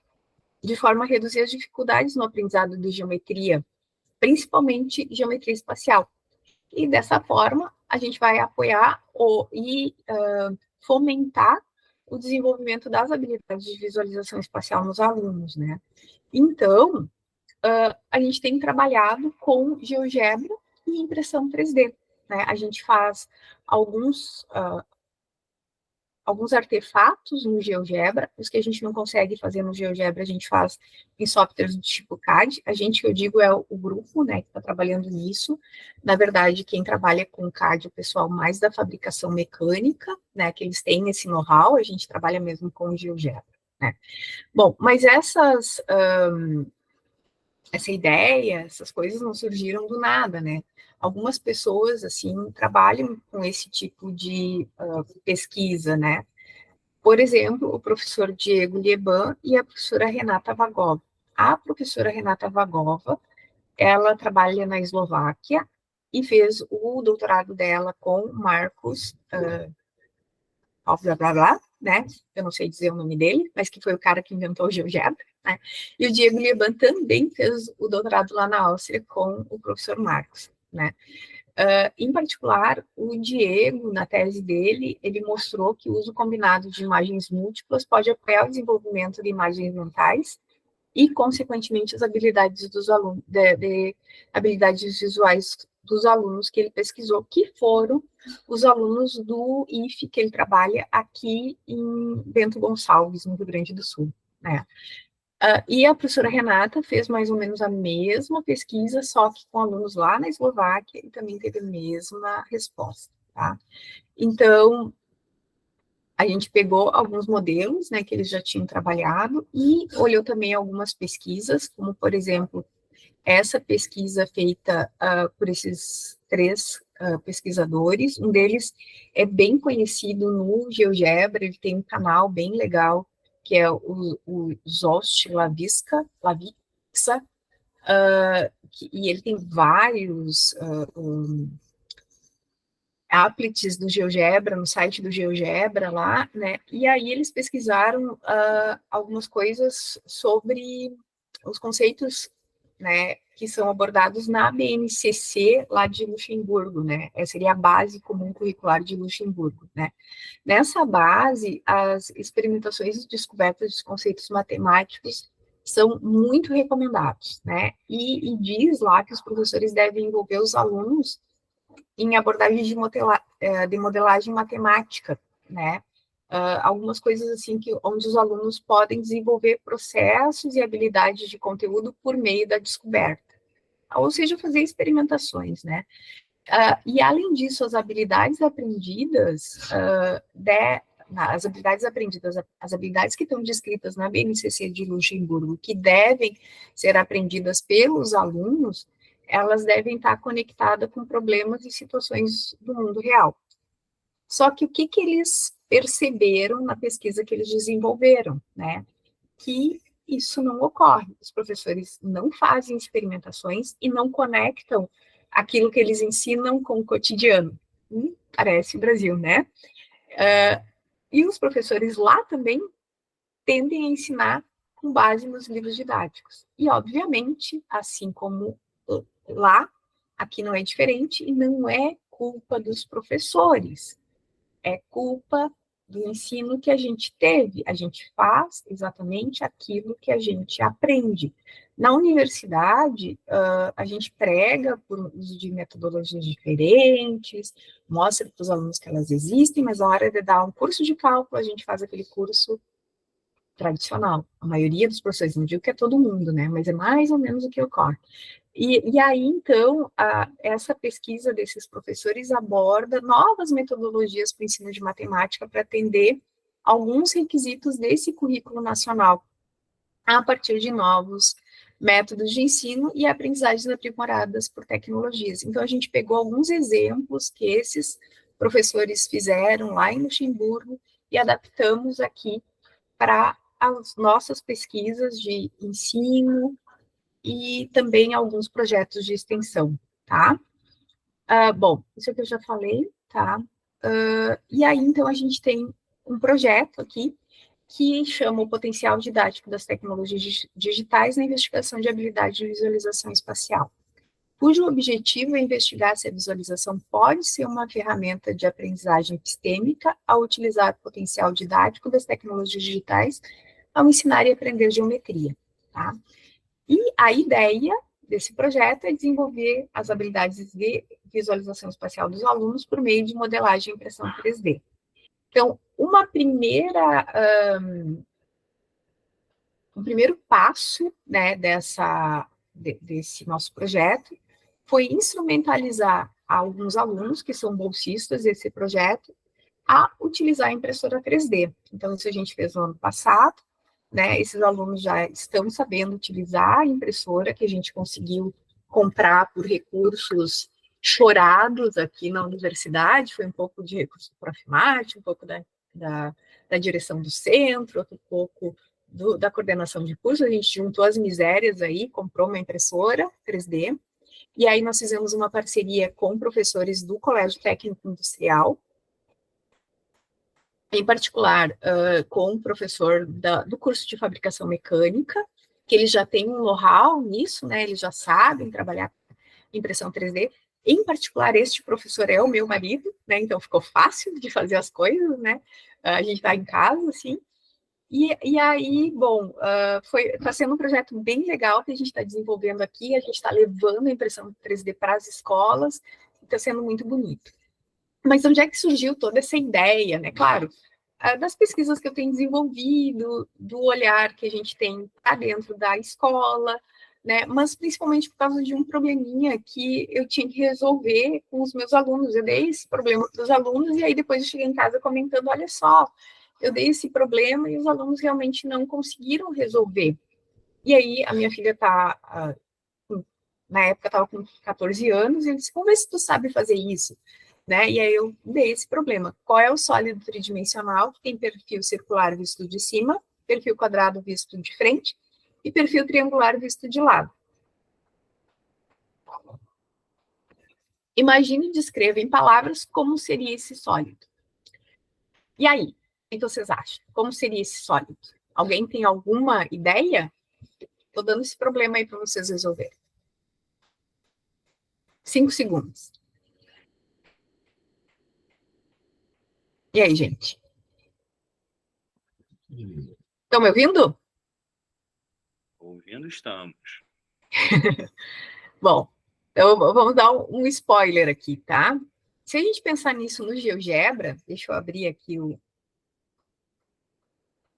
de forma a reduzir as dificuldades no aprendizado de geometria, principalmente geometria espacial. E dessa forma, a gente vai apoiar e fomentar o desenvolvimento das habilidades de visualização espacial nos alunos, né? Então, a gente tem trabalhado com GeoGebra e impressão 3D, né? A gente faz alguns artefatos no GeoGebra, os que a gente não consegue fazer no GeoGebra, a gente faz em softwares do tipo CAD. A gente, que eu digo, é o grupo, né, que está trabalhando nisso. Na verdade, quem trabalha com CAD é o pessoal mais da fabricação mecânica, né, que eles têm esse know-how, a gente trabalha mesmo com o GeoGebra, né. Bom, mas essa ideia, essas coisas não surgiram do nada, né? Algumas pessoas, assim, trabalham com esse tipo de pesquisa, né? Por exemplo, o professor Diego Lieban e a professora Renata Vagova. A professora Renata Vagova, ela trabalha na Eslováquia e fez o doutorado dela com Marcos, blá, blá, blá, né? Eu não sei dizer o nome dele, mas que foi o cara que inventou o GeoGebra, né? E o Diego Lieban também fez o doutorado lá na Áustria com o professor Marcos, né? Em particular, o Diego, na tese dele, ele mostrou que o uso combinado de imagens múltiplas pode apoiar o desenvolvimento de imagens mentais e, consequentemente, as habilidades dos alunos, habilidades visuais dos alunos que ele pesquisou, que foram os alunos do IFE, que ele trabalha aqui em Bento Gonçalves, no Rio Grande do Sul, né? E a professora Renata fez mais ou menos a mesma pesquisa, só que com alunos lá na Eslováquia, e também teve a mesma resposta, tá? Então, a gente pegou alguns modelos, né, que eles já tinham trabalhado, e olhou também algumas pesquisas, como, por exemplo, essa pesquisa feita por esses 3 pesquisadores. Um deles é bem conhecido no GeoGebra, ele tem um canal bem legal, que é o Zost Lavixa, e ele tem vários applets do GeoGebra, no site do GeoGebra lá, né, e aí eles pesquisaram algumas coisas sobre os conceitos, né, que são abordados na BNCC lá de Luxemburgo, né, essa seria a base comum curricular de Luxemburgo, né. Nessa base, as experimentações e descobertas de conceitos matemáticos são muito recomendados, né, e diz lá que os professores devem envolver os alunos em abordagens de modelagem matemática, né, algumas coisas assim onde os alunos podem desenvolver processos e habilidades de conteúdo por meio da descoberta, ou seja, fazer experimentações, né? E além disso, as habilidades aprendidas, as habilidades que estão descritas na BNCC de Luxemburgo, que devem ser aprendidas pelos alunos, elas devem estar conectadas com problemas e situações do mundo real. Só que o que eles perceberam na pesquisa que eles desenvolveram, né? Que isso não ocorre. Os professores não fazem experimentações e não conectam aquilo que eles ensinam com o cotidiano. Parece o Brasil, né? E os professores lá também tendem a ensinar com base nos livros didáticos. E, obviamente, assim como lá, aqui não é diferente e não é culpa dos professores, é culpa do ensino que a gente teve. A gente faz exatamente aquilo que a gente aprende. Na universidade, a gente prega por uso de metodologias diferentes, mostra para os alunos que elas existem, mas na hora de dar um curso de cálculo, a gente faz aquele curso tradicional. A maioria dos professores, não digo que é todo mundo, né? Mas é mais ou menos o que ocorre. E aí, então, essa pesquisa desses professores aborda novas metodologias para o ensino de matemática para atender alguns requisitos desse currículo nacional, a partir de novos métodos de ensino e aprendizagens aprimoradas por tecnologias. Então, a gente pegou alguns exemplos que esses professores fizeram lá em Luxemburgo e adaptamos aqui para as nossas pesquisas de ensino e também alguns projetos de extensão, tá? Bom, isso é que eu já falei, tá? E aí, então, a gente tem um projeto aqui que chama o Potencial Didático das Tecnologias Digitais na Investigação de Habilidade de Visualização Espacial, cujo objetivo é investigar se a visualização pode ser uma ferramenta de aprendizagem epistêmica ao utilizar o potencial didático das tecnologias digitais ao ensinar e aprender geometria, tá? E a ideia desse projeto é desenvolver as habilidades de visualização espacial dos alunos por meio de modelagem e impressão 3D. Então, um primeiro passo, né, desse nosso projeto foi instrumentalizar alguns alunos que são bolsistas desse projeto a utilizar a impressora 3D. Então, isso a gente fez no ano passado, né? Esses alunos já estão sabendo utilizar a impressora que a gente conseguiu comprar por recursos chorados aqui na universidade, foi um pouco de recurso do Profimate, um pouco da direção do centro, outro pouco da coordenação de curso, a gente juntou as misérias aí, comprou uma impressora 3D, e aí nós fizemos uma parceria com professores do Colégio Técnico Industrial, em particular com o professor do curso de fabricação mecânica, que eles já têm um know-how nisso, né? Eles já sabem trabalhar impressão 3D. Em particular, este professor é o meu marido, né? Então ficou fácil de fazer as coisas, né? A gente está em casa, assim. E aí, bom, está sendo um projeto bem legal que a gente está desenvolvendo aqui. A gente está levando a impressão 3D para as escolas, está sendo muito bonito. Mas onde é que surgiu toda essa ideia, né? Claro, das pesquisas que eu tenho desenvolvido, do olhar que a gente tem para dentro da escola, né? Mas principalmente por causa de um probleminha que eu tinha que resolver com os meus alunos. Eu dei esse problema para os alunos e aí depois eu cheguei em casa comentando, olha só, eu dei esse problema e os alunos realmente não conseguiram resolver. E aí a minha filha está, na época estava com 14 anos, e eu disse, vamos ver se tu sabe fazer isso. Né? E aí eu dei esse problema. Qual é o sólido tridimensional que tem perfil circular visto de cima, perfil quadrado visto de frente e perfil triangular visto de lado? Imagine e descreva em palavras como seria esse sólido. E aí, o que vocês acham? Como seria esse sólido? Alguém tem alguma ideia? Estou dando esse problema aí para vocês resolverem. 5 segundos. E aí, gente? Estão me ouvindo? Ouvindo estamos. Bom, então vamos dar um spoiler aqui, tá? Se a gente pensar nisso no GeoGebra, deixa eu abrir aqui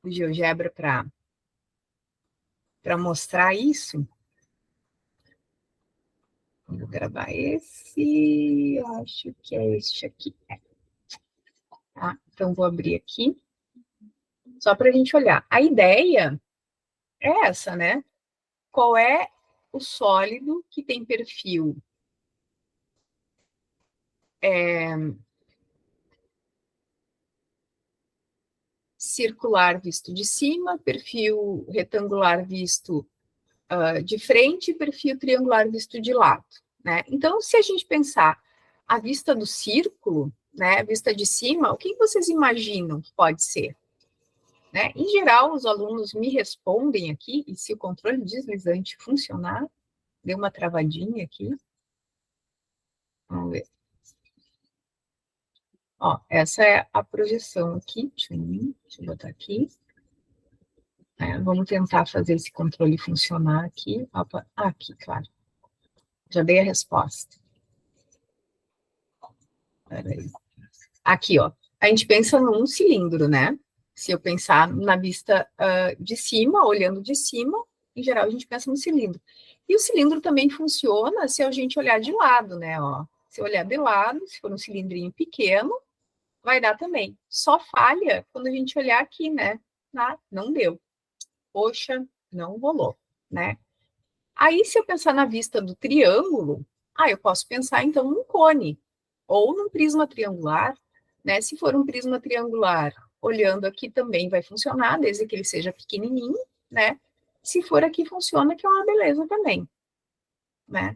o GeoGebra para mostrar isso. Vou gravar esse, acho que é este aqui. Tá? Então, vou abrir aqui, só para a gente olhar. A ideia é essa, né? Qual é o sólido que tem perfil circular visto de cima, perfil retangular visto de frente e perfil triangular visto de lado, né? Então, se a gente pensar a vista do círculo, né, a vista de cima, o que vocês imaginam que pode ser? Né? Em geral, os alunos me respondem aqui, e se o controle deslizante funcionar, deu uma travadinha aqui. Vamos ver. Ó, essa é a projeção aqui. Deixa eu botar aqui. Vamos tentar fazer esse controle funcionar aqui. Opa, aqui, claro. Já dei a resposta. Peraí. Aqui, ó. A gente pensa num cilindro, né? Se eu pensar na vista de cima, olhando de cima, em geral a gente pensa no cilindro. E o cilindro também funciona se a gente olhar de lado, né? Ó. Se eu olhar de lado, se for um cilindrinho pequeno, vai dar também. Só falha quando a gente olhar aqui, né? Ah, não deu. Poxa, não rolou, né? Aí, se eu pensar na vista do triângulo, eu posso pensar, então, num cone, ou num prisma triangular, né? Se for um prisma triangular, olhando aqui também vai funcionar, desde que ele seja pequenininho, né? Se for aqui, funciona, que é uma beleza também, né?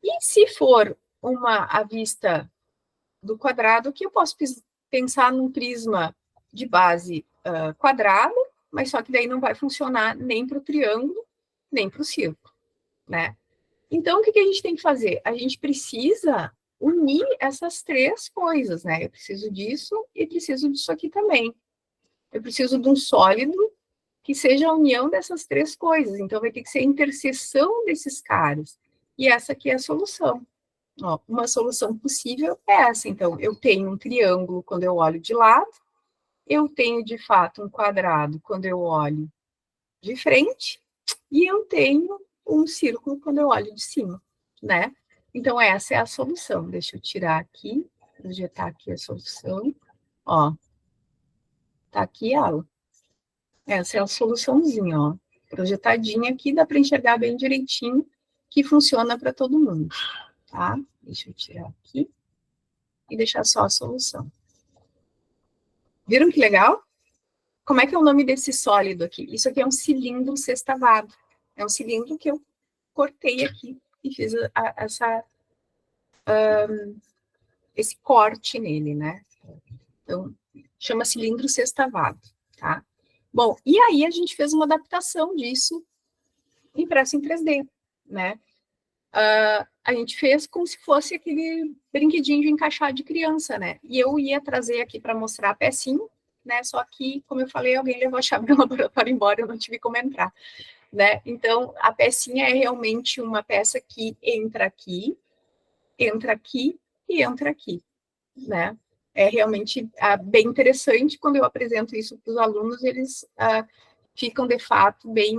E se for a vista do quadrado, que eu posso pensar num prisma de base quadrado, mas só que daí não vai funcionar nem para o triângulo, nem para o círculo, né? Então, o que a gente tem que fazer? A gente precisa unir essas três coisas, né? Eu preciso disso e preciso disso aqui também. Eu preciso de um sólido que seja a união dessas três coisas. Então, vai ter que ser a interseção desses caras. E essa aqui é a solução. Ó, uma solução possível é essa. Então, eu tenho um triângulo quando eu olho de lado, eu tenho, de fato, um quadrado quando eu olho de frente, e eu tenho um círculo quando eu olho de cima, né? Então, essa é a solução. Deixa eu tirar aqui, projetar aqui a solução. Ó, tá aqui ela. Essa é a soluçãozinha, ó. Projetadinha aqui, dá para enxergar bem direitinho, que funciona para todo mundo, tá? Deixa eu tirar aqui e deixar só a solução. Viram que legal? Como é que é o nome desse sólido aqui? Isso aqui é um cilindro sextavado. É um cilindro que eu cortei aqui e fiz esse corte nele, né? Então, chama cilindro sextavado, tá? Bom, e aí a gente fez uma adaptação disso impresso em 3D, né? A gente fez como se fosse aquele brinquedinho de encaixar de criança, né? E eu ia trazer aqui para mostrar a pecinha, né? Só que, como eu falei, alguém levou a chave do laboratório embora, eu não tive como entrar, né? Então, a pecinha é realmente uma peça que entra aqui e entra aqui, né? É realmente bem interessante quando eu apresento isso para os alunos, eles ficam, de fato, bem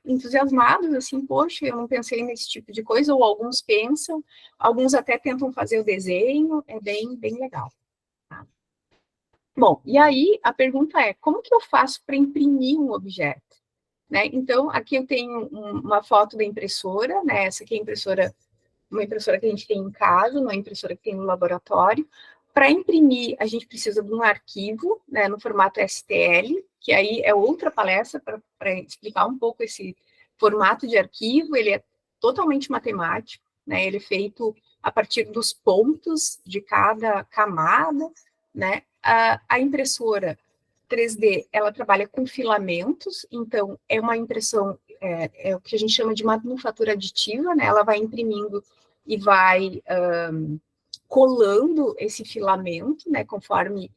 entusiasmados, assim, poxa, eu não pensei nesse tipo de coisa, ou alguns pensam, alguns até tentam fazer o desenho, é bem, bem legal. Tá? Bom, e aí a pergunta é, como que eu faço para imprimir um objeto? Né? Então, aqui eu tenho uma foto da impressora, né? Essa aqui é uma impressora que a gente tem em casa, uma impressora que tem no laboratório. Para imprimir, a gente precisa de um arquivo, né, no formato STL, que aí é outra palestra para explicar um pouco esse formato de arquivo. Ele é totalmente matemático, né, ele é feito a partir dos pontos de cada camada, né. A impressora 3D, ela trabalha com filamentos, então é uma impressão, é o que a gente chama de manufatura aditiva, né, ela vai imprimindo e vai colando esse filamento, né, conforme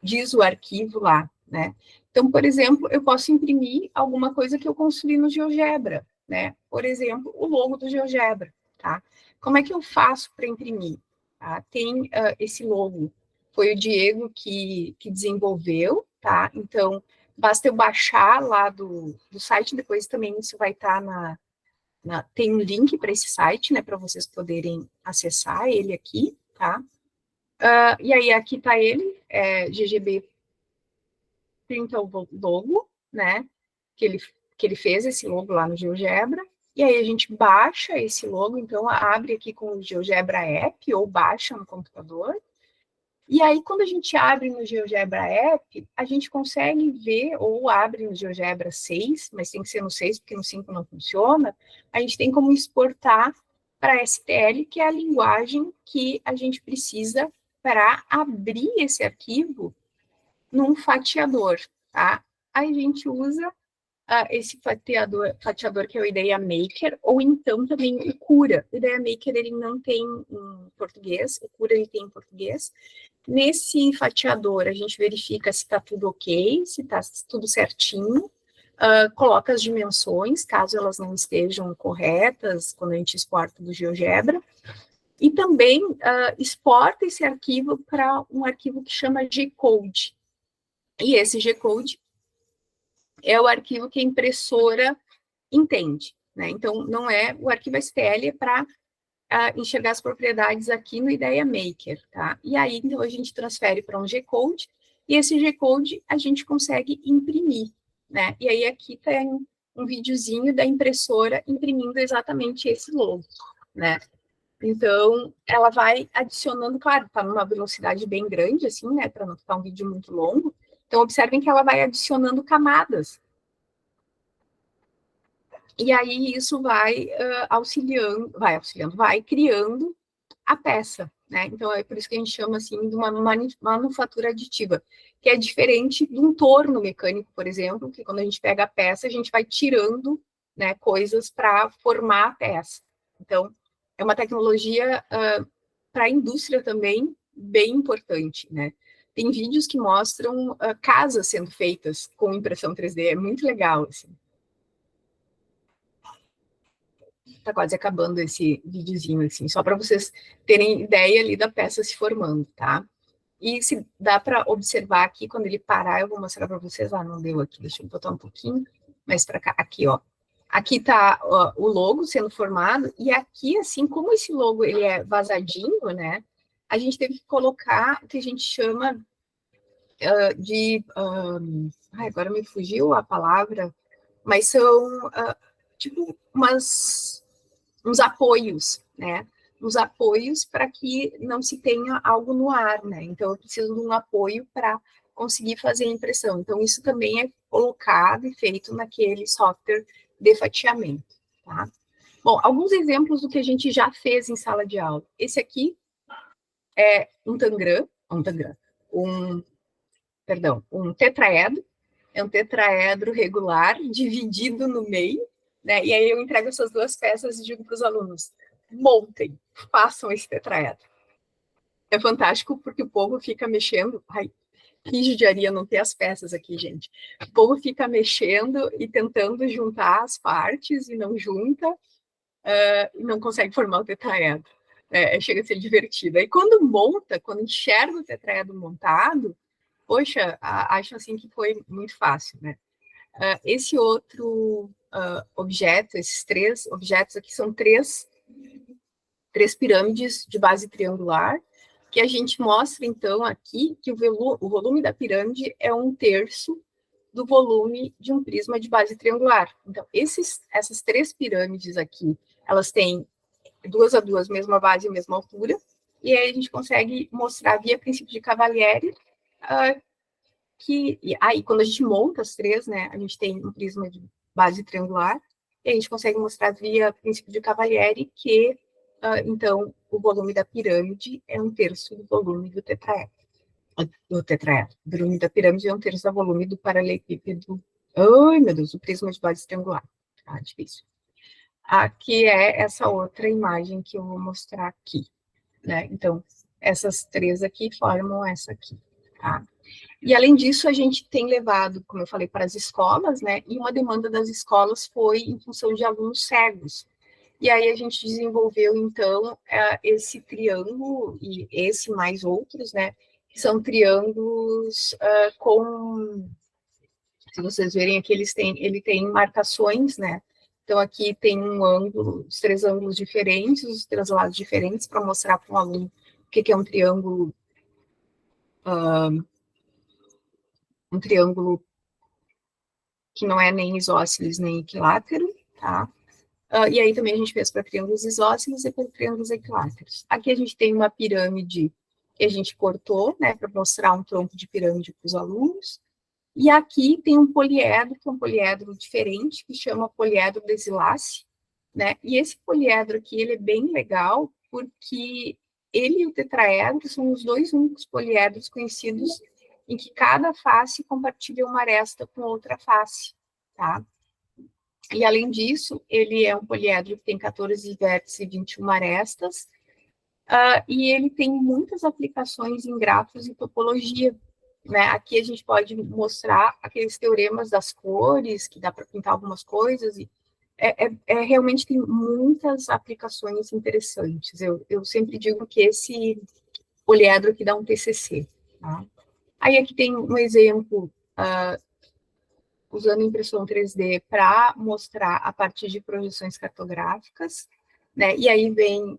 diz o arquivo lá, né. Então, por exemplo, eu posso imprimir alguma coisa que eu construí no GeoGebra, né, por exemplo, o logo do GeoGebra, tá. Como é que eu faço para imprimir? Tá? Tem esse logo, foi o Diego que desenvolveu, tá, então basta eu baixar lá do site, depois também isso vai estar tem um link para esse site, né, para vocês poderem acessar ele aqui, tá? E aí aqui está ele, GGB printa o logo, né, que ele fez esse logo lá no GeoGebra, e aí a gente baixa esse logo, então abre aqui com o GeoGebra App, ou baixa no computador, e aí quando a gente abre no GeoGebra App, a gente consegue ver, ou abre no GeoGebra 6, mas tem que ser no 6, porque no 5 não funciona, a gente tem como exportar para STL, que é a linguagem que a gente precisa para abrir esse arquivo num fatiador, tá? Aí a gente usa esse fatiador que é o Ideia Maker, ou então também o Cura. O Ideia Maker ele não tem em português, o Cura ele tem em português. Nesse fatiador, a gente verifica se está tudo ok, se está tudo certinho, coloca as dimensões, caso elas não estejam corretas, quando a gente exporta do GeoGebra, e também exporta esse arquivo para um arquivo que chama G-Code. E esse G-Code é o arquivo que a impressora entende, né? Então, não é o arquivo STL é para enxergar as propriedades aqui no Ideia Maker, tá? E aí, então, a gente transfere para um G-Code, e esse G-Code a gente consegue imprimir, né? E aí, aqui tem um videozinho da impressora imprimindo exatamente esse logo, né? Então, ela vai adicionando, claro, está numa velocidade bem grande, assim, né? Para não ficar um vídeo muito longo. Então, observem que ela vai adicionando camadas. E aí isso vai vai criando a peça, né? Então é por isso que a gente chama assim de uma manufatura aditiva, que é diferente de um torno mecânico, por exemplo, que quando a gente pega a peça, a gente vai tirando, né, coisas para formar a peça. Então, é uma tecnologia para a indústria também bem importante, né? Tem vídeos que mostram casas sendo feitas com impressão 3D, é muito legal, assim. Tá quase acabando esse videozinho, assim, só para vocês terem ideia ali da peça se formando, tá? E se dá para observar aqui, quando ele parar, eu vou mostrar para vocês. Não deu aqui, deixa eu botar um pouquinho mais para cá. Aqui, ó. Aqui tá o logo sendo formado, e aqui, assim, como esse logo ele é vazadinho, né? A gente teve que colocar o que a gente chama de. Agora me fugiu a palavra, mas são tipo uns apoios, né? Uns apoios para que não se tenha algo no ar, né? Então, eu preciso de um apoio para conseguir fazer a impressão. Então, isso também é colocado e feito naquele software de fatiamento, tá? Bom, alguns exemplos do que a gente já fez em sala de aula. Esse aqui é um tetraedro. É um tetraedro regular, dividido no meio, né? E aí eu entrego essas duas peças e digo para os alunos: montem, façam esse tetraedro. É fantástico porque o povo fica mexendo. Ai, que judiaria não ter as peças aqui, gente. O povo fica mexendo e tentando juntar as partes e não junta, e não consegue formar o tetraedro. Chega a ser divertido. Aí quando monta, quando enxerga o tetraedro montado, poxa, acho assim que foi muito fácil, né? Esse outro objeto, esses três objetos aqui são três pirâmides de base triangular, que a gente mostra, então, aqui que o volume da pirâmide é 1/3 do volume de um prisma de base triangular. Então, essas três pirâmides aqui, elas têm 2 a 2, mesma base e mesma altura, e aí a gente consegue mostrar via princípio de Cavalieri aí quando a gente monta as três, né, a gente tem um prisma de base triangular, e a gente consegue mostrar via princípio de Cavalieri que, então, o volume da pirâmide é 1/3 do volume do tetraedro. O volume da pirâmide é 1/3 do volume do paralelepípedo. Ai, meu Deus, o prisma de base triangular. Difícil. Aqui é essa outra imagem que eu vou mostrar aqui, né? Então, essas três aqui formam essa aqui, tá? E, além disso, a gente tem levado, como eu falei, para as escolas, né? E uma demanda das escolas foi em função de alunos cegos. E aí a gente desenvolveu, então, esse triângulo, e esse mais outros, né? Que são triângulos com Se vocês verem aqui, ele tem marcações, né? Então, aqui tem um ângulo, os 3 ângulos diferentes, os 3 lados diferentes, para mostrar para o aluno o que é um triângulo que não é nem isósceles nem equilátero, tá? E aí também a gente fez para triângulos isósceles e para triângulos equiláteros. Aqui a gente tem uma pirâmide que a gente cortou, né, para mostrar um tronco de pirâmide para os alunos. E aqui tem um poliedro, que é um poliedro diferente, que chama poliedro Desilace, né? E esse poliedro aqui, ele é bem legal, porque ele e o tetraedro são os 2 únicos poliedros conhecidos em que cada face compartilha uma aresta com outra face, tá? E, além disso, ele é um poliedro que tem 14 vértices e 21 arestas, e ele tem muitas aplicações em grafos e topologia, né? Aqui a gente pode mostrar aqueles teoremas das cores, que dá para pintar algumas coisas, e realmente tem muitas aplicações interessantes. Eu sempre digo que esse poliedro aqui dá um TCC, tá? Aí aqui tem um exemplo usando impressão 3D para mostrar a partir de projeções cartográficas, né? E aí vem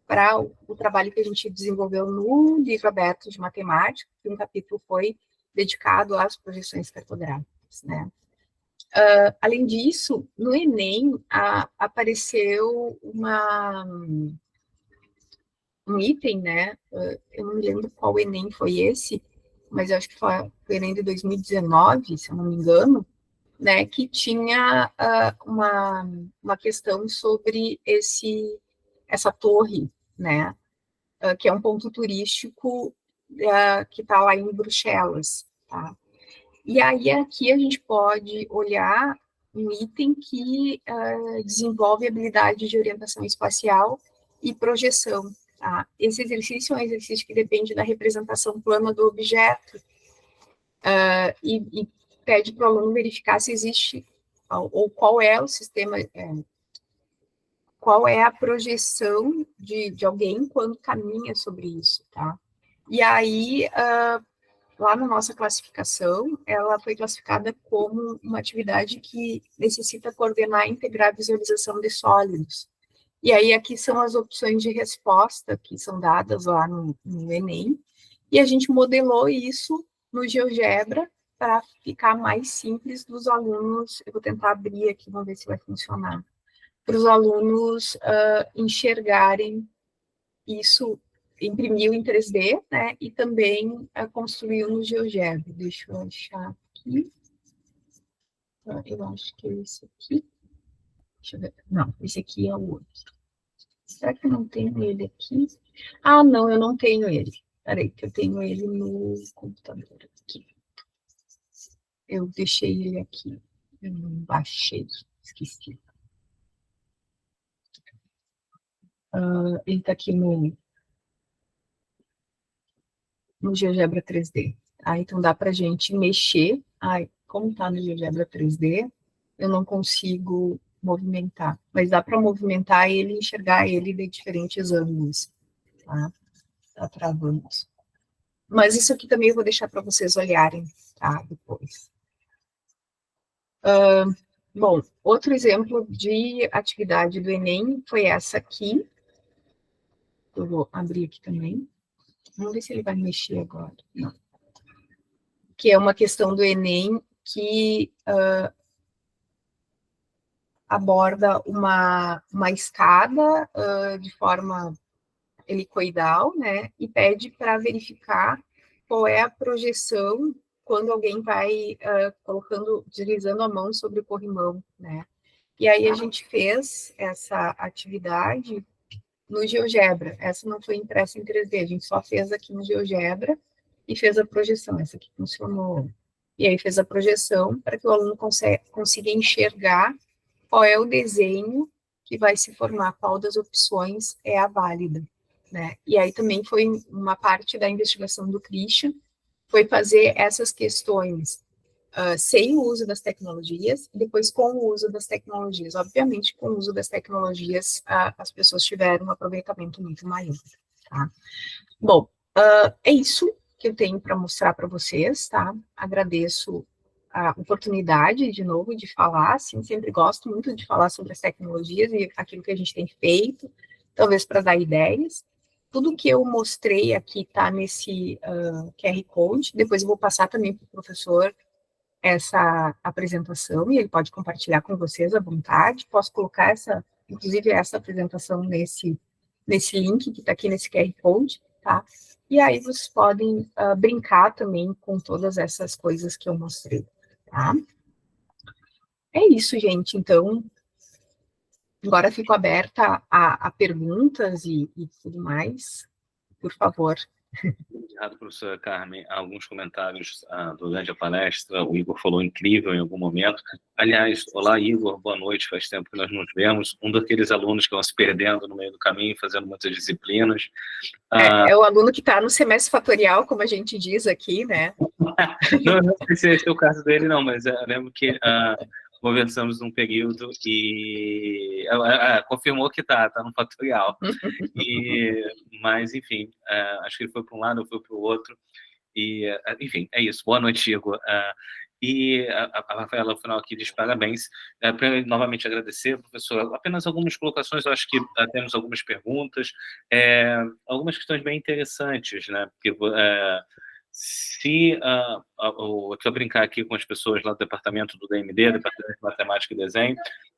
para o trabalho que a gente desenvolveu no livro aberto de matemática, que um capítulo foi dedicado às projeções cartográficas, né? Além disso, no Enem apareceu um item, né? Eu não me lembro qual Enem foi esse, mas eu acho que foi o Enem de 2019, se eu não me engano, né? Que tinha uma questão sobre essa torre, né? Que é um ponto turístico que está lá em Bruxelas, tá? E aí aqui a gente pode olhar um item que desenvolve habilidade de orientação espacial e projeção, tá? Esse exercício é um exercício que depende da representação plana do objeto e pede para o aluno verificar se existe ou qual é o sistema, qual é a projeção de alguém quando caminha sobre isso, tá? E aí, lá na nossa classificação, ela foi classificada como uma atividade que necessita coordenar e integrar a visualização de sólidos. E aí, aqui são as opções de resposta que são dadas lá no Enem, e a gente modelou isso no GeoGebra para ficar mais simples dos alunos. Eu vou tentar abrir aqui, vamos ver se vai funcionar. Para os alunos enxergarem isso, imprimiu em 3D, né, e também construiu no GeoGebra. Deixa eu achar aqui. Eu acho que é esse aqui. Deixa eu ver. Não, esse aqui é o outro. Será que eu não tenho ele aqui? Ah, não, eu não tenho ele. Peraí, que eu tenho ele no computador aqui. Eu deixei ele aqui. Eu não baixei, esqueci. Ele está aqui no GeoGebra 3D. Então dá para a gente mexer. Como está no GeoGebra 3D, eu não consigo movimentar, mas dá para movimentar ele e enxergar ele de diferentes ângulos. Tá travando. Mas isso aqui também eu vou deixar para vocês olharem, tá? Depois. Bom, outro exemplo de atividade do Enem foi essa aqui. Eu vou abrir aqui também. Vamos ver se ele vai mexer agora. Não. Que é uma questão do Enem que aborda uma escada de forma helicoidal, né? E pede para verificar qual é a projeção quando alguém vai deslizando a mão sobre o corrimão, né? E aí a gente fez essa atividade no GeoGebra. Essa não foi impressa em 3D, a gente só fez aqui no GeoGebra e fez a projeção. Essa aqui funcionou. E aí fez a projeção para que o aluno consiga enxergar qual é o desenho que vai se formar, qual das opções é a válida, né? E aí também foi uma parte da investigação do Christian, foi fazer essas questões sem o uso das tecnologias, e depois com o uso das tecnologias. Obviamente, com o uso das tecnologias, as pessoas tiveram um aproveitamento muito maior, tá? Bom, é isso que eu tenho para mostrar para vocês, tá? Agradeço a oportunidade, de novo, de falar, assim, sempre gosto muito de falar sobre as tecnologias e aquilo que a gente tem feito, talvez para dar ideias. Tudo que eu mostrei aqui está nesse QR Code, depois eu vou passar também para o professor essa apresentação, e ele pode compartilhar com vocês à vontade. Posso colocar inclusive essa apresentação nesse link que está aqui nesse QR Code, tá? E aí vocês podem brincar também com todas essas coisas que eu mostrei, tá? É isso, gente. Então, agora fico aberta a perguntas e tudo mais. Por favor. Obrigado, professora Carmen. Alguns comentários durante a palestra. O Igor falou incrível em algum momento. Aliás, olá, Igor, boa noite. Faz tempo que nós nos vemos. Um daqueles alunos que vão se perdendo no meio do caminho, fazendo muitas disciplinas. É o aluno que está no semestre fatorial, como a gente diz aqui, né? Não sei se esse é o caso dele, não, mas eu lembro que conversamos num período e confirmou que tá no fatorial. Mas, enfim, acho que ele foi para um lado, eu fui para o outro. Enfim, é isso. Boa noite, Igor. E a Rafaela, no final, aqui diz parabéns. Para novamente agradecer, professor. Apenas algumas colocações, eu acho que temos algumas perguntas, algumas questões bem interessantes, né? Porque, se eu vou brincar aqui com as pessoas lá do departamento do DMD, Departamento de Matemática e Desenho,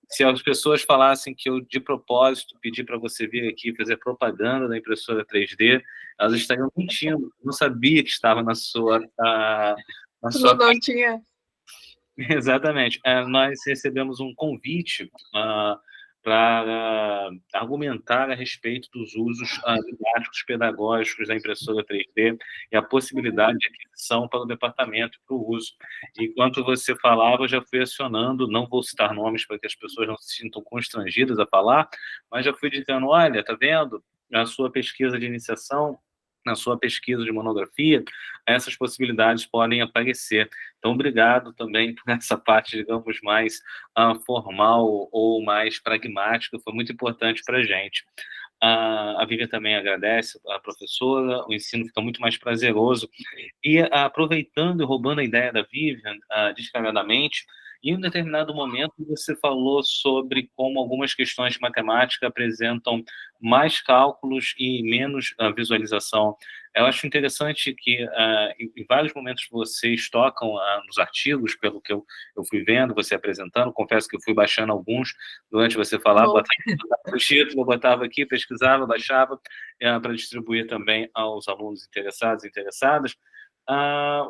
se as pessoas falassem que eu, de propósito, pedi para você vir aqui fazer propaganda da impressora 3D, elas estariam mentindo. Eu não sabia que estava na sua... Não tinha... Exatamente. Nós recebemos um convite para argumentar a respeito dos usos didáticos pedagógicos da impressora 3D e a possibilidade de aquisição para o departamento para o uso. Enquanto você falava, eu já fui acionando, não vou citar nomes para que as pessoas não se sintam constrangidas a falar, mas já fui dizendo, olha, está vendo? A sua pesquisa de iniciação, na sua pesquisa de monografia, essas possibilidades podem aparecer. Então, obrigado também por essa parte, digamos, mais formal ou mais pragmática, foi muito importante para a gente. A Vivian também agradece a professora, o ensino fica muito mais prazeroso. E aproveitando e roubando a ideia da Vivian, descaradamente, em um determinado momento você falou sobre como algumas questões de matemática apresentam mais cálculos e menos visualização. Eu acho interessante que em vários momentos vocês tocam nos artigos, pelo que eu fui vendo, você apresentando, confesso que eu fui baixando alguns durante você falar, botava o título, botava aqui, pesquisava, baixava, para distribuir também aos alunos interessados e interessadas.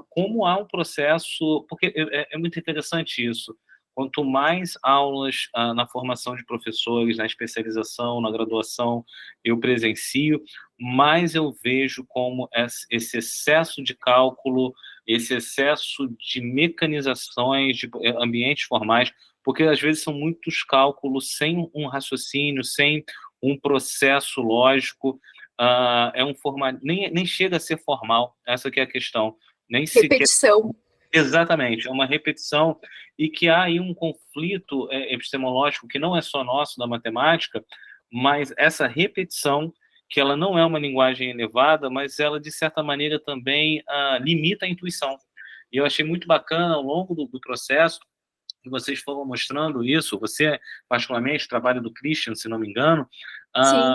Como há um processo, porque é muito interessante isso, quanto mais aulas na formação de professores, na especialização, na graduação, eu presencio, mais eu vejo como esse excesso de cálculo, esse excesso de mecanizações, de ambientes formais, porque às vezes são muitos cálculos sem um raciocínio, sem um processo lógico, nem chega a ser formal, essa que é a questão. Nem repetição. Exatamente, é uma repetição, e que há aí um conflito epistemológico que não é só nosso da matemática, mas essa repetição, que ela não é uma linguagem elevada, mas ela, de certa maneira, também limita a intuição. E eu achei muito bacana, ao longo do processo, que vocês foram mostrando isso, você, particularmente, o trabalho do Christian, se não me engano,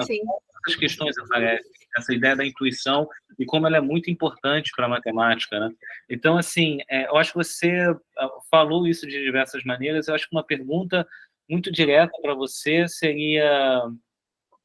Sim. as questões aparecem, essa ideia da intuição e como ela é muito importante para a matemática, né? Então, assim, eu acho que você falou isso de diversas maneiras, eu acho que uma pergunta muito direta para você seria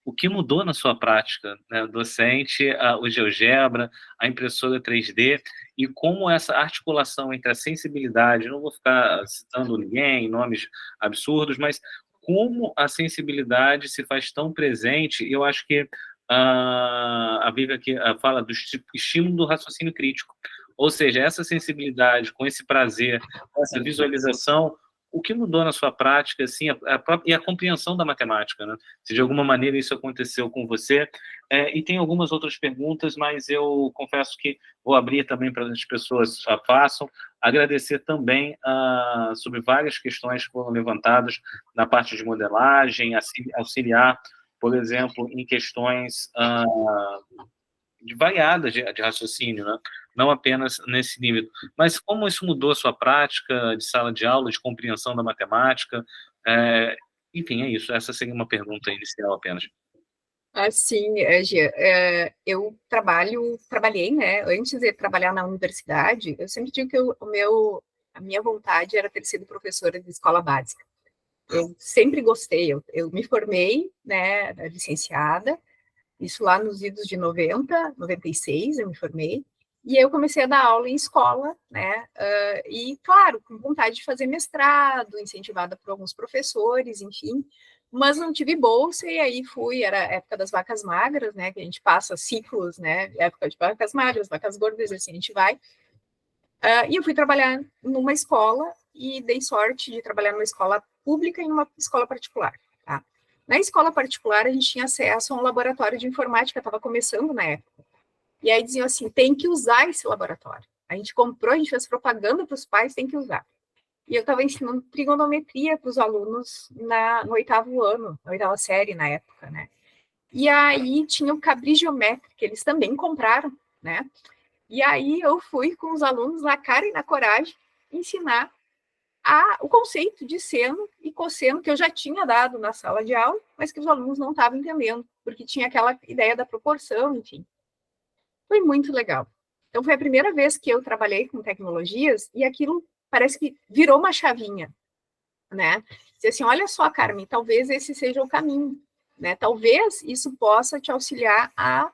o que mudou na sua prática, né, docente, o GeoGebra, a impressora 3D, e como essa articulação entre a sensibilidade, não vou ficar citando ninguém, nomes absurdos, mas como a sensibilidade se faz tão presente, e eu acho que a Vivian aqui fala do estímulo do raciocínio crítico, ou seja, essa sensibilidade com esse prazer, com essa visualização, o que mudou na sua prática, assim, e a compreensão da matemática, né? Se de alguma maneira isso aconteceu com você. E tem algumas outras perguntas, mas eu confesso que vou abrir também para as pessoas façam. Agradecer também sobre várias questões que foram levantadas na parte de modelagem, auxiliar, por exemplo, em questões variadas de raciocínio, né? Não apenas nesse nível. Mas como isso mudou a sua prática de sala de aula, de compreensão da matemática? Enfim, é isso. Essa seria uma pergunta inicial apenas. Assim, Gia, eu trabalhei, né? Antes de trabalhar na universidade, eu sempre digo que a minha vontade era ter sido professora de escola básica. Eu sempre gostei, eu me formei, né, licenciada, isso lá nos idos de 90, 96, eu me formei, e eu comecei a dar aula em escola, né, e, claro, com vontade de fazer mestrado, incentivada por alguns professores, enfim, mas não tive bolsa, e aí era a época das vacas magras, né, que a gente passa ciclos, né, época de vacas magras, vacas gordas, assim a gente vai, e eu fui trabalhar numa escola, e dei sorte de trabalhar numa escola pública e numa escola particular, tá? Na escola particular, a gente tinha acesso a um laboratório de informática, estava começando na época. E aí diziam assim, tem que usar esse laboratório. A gente comprou, a gente fez propaganda para os pais, tem que usar. E eu estava ensinando trigonometria para os alunos no oitavo ano, na oitava série na época, né? E aí tinha o Cabri Geométrico, que eles também compraram, né? E aí eu fui com os alunos na cara e na coragem ensinar o conceito de seno e cosseno que eu já tinha dado na sala de aula, mas que os alunos não estavam entendendo, porque tinha aquela ideia da proporção, enfim. Foi muito legal. Então, foi a primeira vez que eu trabalhei com tecnologias e aquilo parece que virou uma chavinha, né? Dizer assim, olha só, Carmen, talvez esse seja o caminho, né? Talvez isso possa te auxiliar a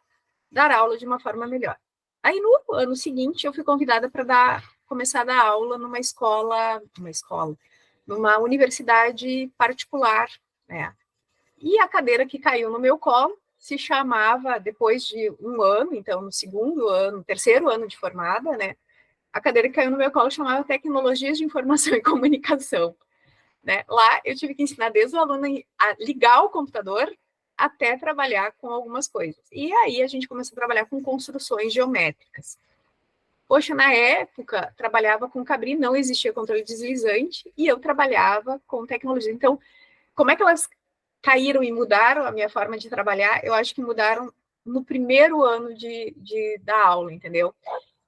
dar aula de uma forma melhor. Aí, no ano seguinte, eu fui convidada para começar a dar aula numa universidade particular, né? E a cadeira que caiu no meu colo se chamava, depois de um ano, então no segundo ano, terceiro ano de formada, né? A cadeira que caiu no meu colo chamava Tecnologias de Informação e Comunicação, né? Lá eu tive que ensinar desde o aluno a ligar o computador até trabalhar com algumas coisas. E aí a gente começou a trabalhar com construções geométricas. Poxa, na época, trabalhava com Cabri, não existia controle deslizante, e eu trabalhava com tecnologia. Então, como é que elas caíram e mudaram a minha forma de trabalhar? Eu acho que mudaram no primeiro ano da aula, entendeu?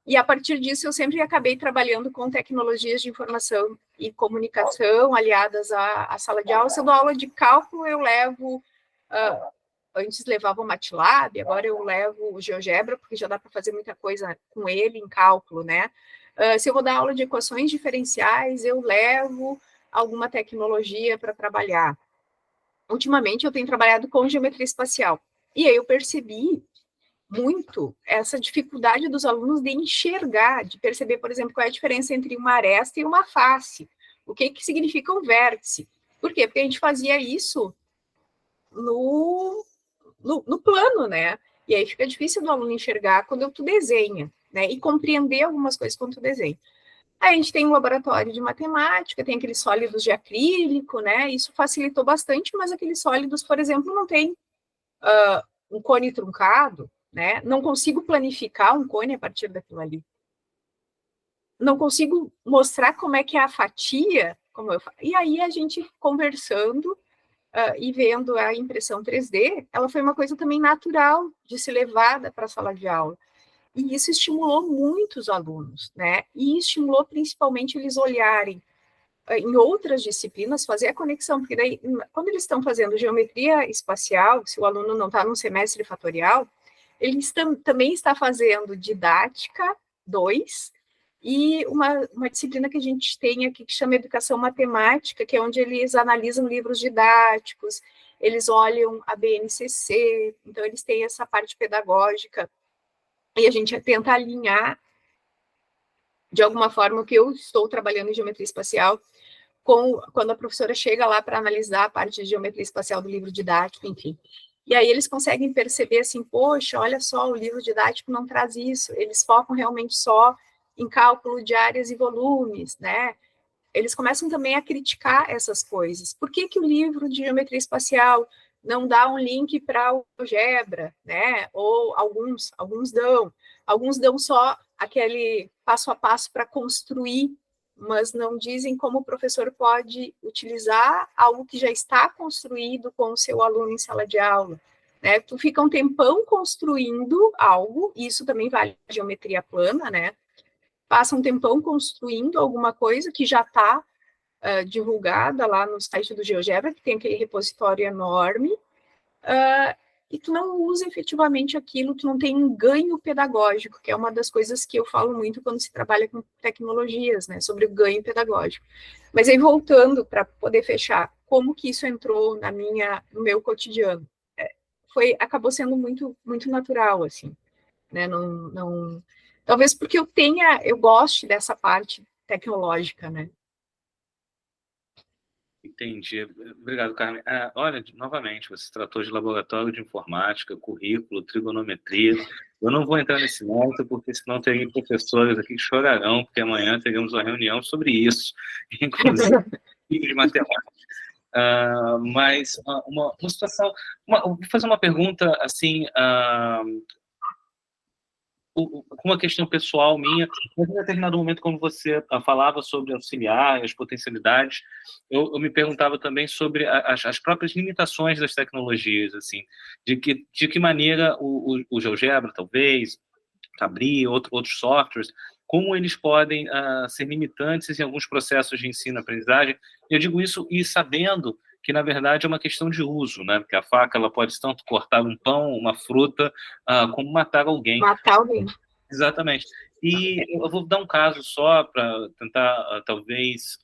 E a partir disso, eu sempre acabei trabalhando com tecnologias de informação e comunicação aliadas à sala de aula. Se eu dou aula de cálculo, eu levo... antes levava o MATLAB, agora eu levo o GeoGebra, porque já dá para fazer muita coisa com ele em cálculo, né? Se eu vou dar aula de equações diferenciais, eu levo alguma tecnologia para trabalhar. Ultimamente, eu tenho trabalhado com geometria espacial. E aí eu percebi muito essa dificuldade dos alunos de enxergar, de perceber, por exemplo, qual é a diferença entre uma aresta e uma face. O que significa um vértice? Por quê? Porque a gente fazia isso no plano, né? E aí fica difícil do aluno enxergar quando tu desenha, né? E compreender algumas coisas quando tu desenha. Aí a gente tem um laboratório de matemática, tem aqueles sólidos de acrílico, né? Isso facilitou bastante, mas aqueles sólidos, por exemplo, não tem um cone truncado, né? Não consigo planificar um cone a partir daquilo ali. Não consigo mostrar como é que é a fatia, e aí a gente conversando e vendo a impressão 3D, ela foi uma coisa também natural de ser levada para a sala de aula. E isso estimulou muito os alunos, né? E estimulou principalmente eles olharem em outras disciplinas, fazer a conexão, porque daí, quando eles estão fazendo geometria espacial, se o aluno não está no semestre fatorial, ele também está fazendo didática 2 e uma disciplina que a gente tem aqui que chama Educação Matemática, que é onde eles analisam livros didáticos, eles olham a BNCC, então eles têm essa parte pedagógica, e a gente tenta alinhar, de alguma forma, o que eu estou trabalhando em geometria espacial quando a professora chega lá para analisar a parte de geometria espacial do livro didático, enfim. E aí eles conseguem perceber assim, poxa, olha só, o livro didático não traz isso, eles focam realmente só em cálculo de áreas e volumes, né? Eles começam também a criticar essas coisas. Por que o livro de geometria espacial não dá um link para o GeoGebra, né? Ou alguns dão só aquele passo a passo para construir, mas não dizem como o professor pode utilizar algo que já está construído com o seu aluno em sala de aula. né? Tu fica um tempão construindo algo, e isso também vale a geometria plana, né? Passa um tempão construindo alguma coisa que já está divulgada lá no site do GeoGebra, que tem aquele repositório enorme, e tu não usa efetivamente aquilo, tu não tem um ganho pedagógico, que é uma das coisas que eu falo muito quando se trabalha com tecnologias, né, sobre o ganho pedagógico. Mas aí, voltando para poder fechar, como que isso entrou no meu cotidiano? Acabou sendo muito, muito natural, assim, né, talvez porque eu goste dessa parte tecnológica, né. Entendi. Obrigado, Carmen. Olha, novamente, você tratou de laboratório de informática, currículo, trigonometria. Eu não vou entrar nesse mérito, porque senão teria professores aqui que chorarão, porque amanhã teremos uma reunião sobre isso, inclusive de matemática. Mas uma situação... vou fazer uma pergunta, assim, com uma questão pessoal minha, mas em determinado momento, quando você falava sobre auxiliar, as potencialidades, eu me perguntava também sobre as próprias limitações das tecnologias, assim, de que maneira o GeoGebra, talvez, Cabri, outros softwares, como eles podem ser limitantes em alguns processos de ensino-aprendizagem. Eu digo isso e sabendo que, na verdade, é uma questão de uso, né? Porque a faca ela pode tanto cortar um pão, uma fruta, como matar alguém. Matar alguém. Exatamente. E eu vou dar um caso só para tentar, talvez,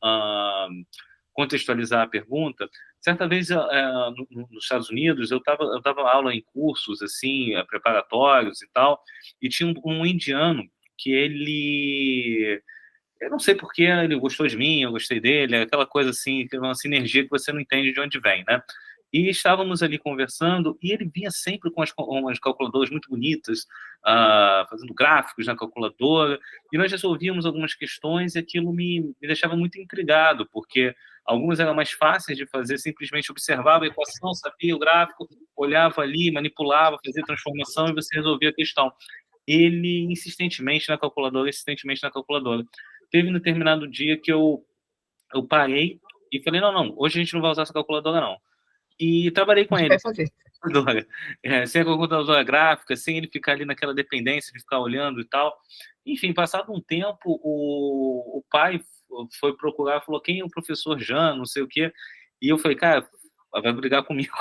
contextualizar a pergunta. Certa vez, nos Estados Unidos, eu dava aula em cursos, assim, preparatórios e tal, e tinha um indiano que ele... Eu não sei por que ele gostou de mim, eu gostei dele, aquela coisa assim, uma sinergia que você não entende de onde vem, né? E estávamos ali conversando, e ele vinha sempre com umas calculadoras muito bonitas, fazendo gráficos na calculadora, e nós resolvíamos algumas questões, e aquilo me deixava muito intrigado, porque algumas eram mais fáceis de fazer, simplesmente observava a equação, sabia o gráfico, olhava ali, manipulava, fazia transformação, e você resolvia a questão. Ele insistentemente na calculadora. Teve um determinado dia que eu parei e falei, não, hoje a gente não vai usar essa calculadora, não. E trabalhei com ele. Vai fazer. Sem a calculadora gráfica, sem ele ficar ali naquela dependência de ficar olhando e tal. Enfim, passado um tempo, o pai foi procurar, falou, quem é o professor Jean, não sei o quê. E eu falei, cara, vai brigar comigo,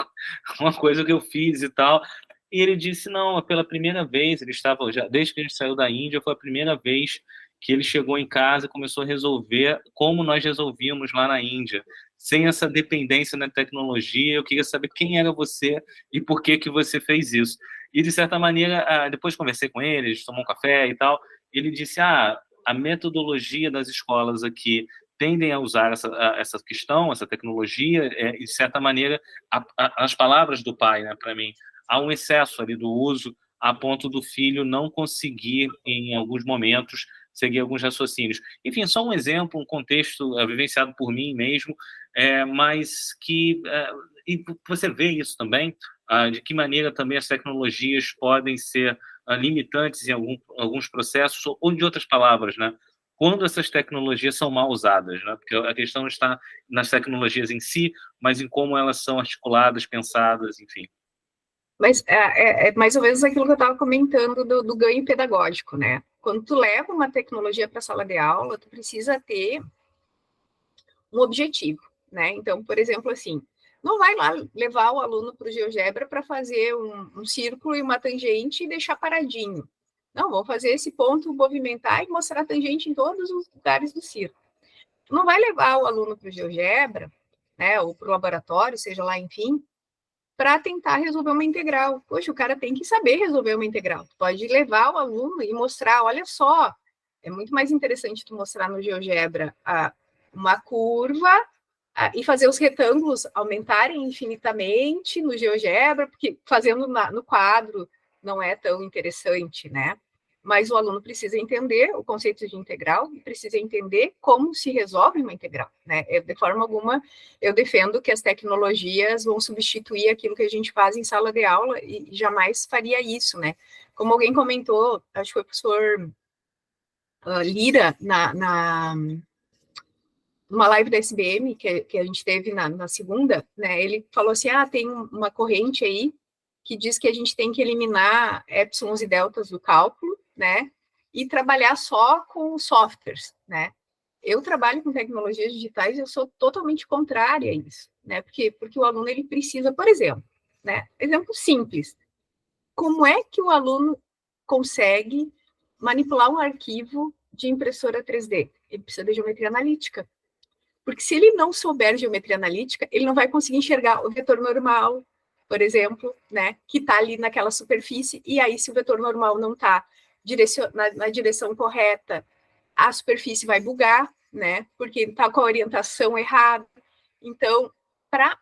uma coisa que eu fiz e tal. E ele disse, não, pela primeira vez, ele estava, já desde que a gente saiu da Índia, foi a primeira vez que ele chegou em casa e começou a resolver como nós resolvíamos lá na Índia, sem essa dependência na tecnologia. Eu queria saber quem era você e por que você fez isso. E, de certa maneira, depois conversei com ele, a gente tomou um café e tal, ele disse, a metodologia das escolas aqui tendem a usar essa questão, essa tecnologia, e, de certa maneira, as palavras do pai, né, para mim, há um excesso ali do uso, a ponto do filho não conseguir, em alguns momentos, seguir alguns raciocínios. Enfim, só um exemplo, um contexto vivenciado por mim mesmo, mas que... e você vê isso também, de que maneira também as tecnologias podem ser limitantes em alguns processos, ou de outras palavras, né? Quando essas tecnologias são mal usadas, né? Porque a questão não está nas tecnologias em si, mas em como elas são articuladas, pensadas, enfim. Mas é mais ou menos aquilo que eu estava comentando do ganho pedagógico, né? Quando tu leva uma tecnologia para a sala de aula, tu precisa ter um objetivo, né? Então, por exemplo, assim, não vai lá levar o aluno para o GeoGebra para fazer um círculo e uma tangente e deixar paradinho. Não, vou fazer esse ponto movimentar e mostrar a tangente em todos os lugares do círculo. Tu não vai levar o aluno para o GeoGebra, né, ou para o laboratório, seja lá, enfim, para tentar resolver uma integral. Poxa, o cara tem que saber resolver uma integral. Tu pode levar o aluno e mostrar, olha só, é muito mais interessante tu mostrar no GeoGebra uma curva e fazer os retângulos aumentarem infinitamente no GeoGebra, porque fazendo no quadro não é tão interessante, né? Mas o aluno precisa entender o conceito de integral e precisa entender como se resolve uma integral, né? De forma alguma, eu defendo que as tecnologias vão substituir aquilo que a gente faz em sala de aula e jamais faria isso, né? Como alguém comentou, acho que foi o professor Lira, numa live da SBM, que a gente teve na segunda, né? Ele falou assim, tem uma corrente aí que diz que a gente tem que eliminar épsilons e deltas do cálculo, né? E trabalhar só com softwares, né? Eu trabalho com tecnologias digitais e eu sou totalmente contrária a isso, né? Porque o aluno, ele precisa, por exemplo, né? Exemplo simples. Como é que o aluno consegue manipular um arquivo de impressora 3D? Ele precisa de geometria analítica. Porque se ele não souber geometria analítica, ele não vai conseguir enxergar o vetor normal, por exemplo, né, que está ali naquela superfície, e aí se o vetor normal não está na direção correta, a superfície vai bugar, né, porque está com a orientação errada. Então, para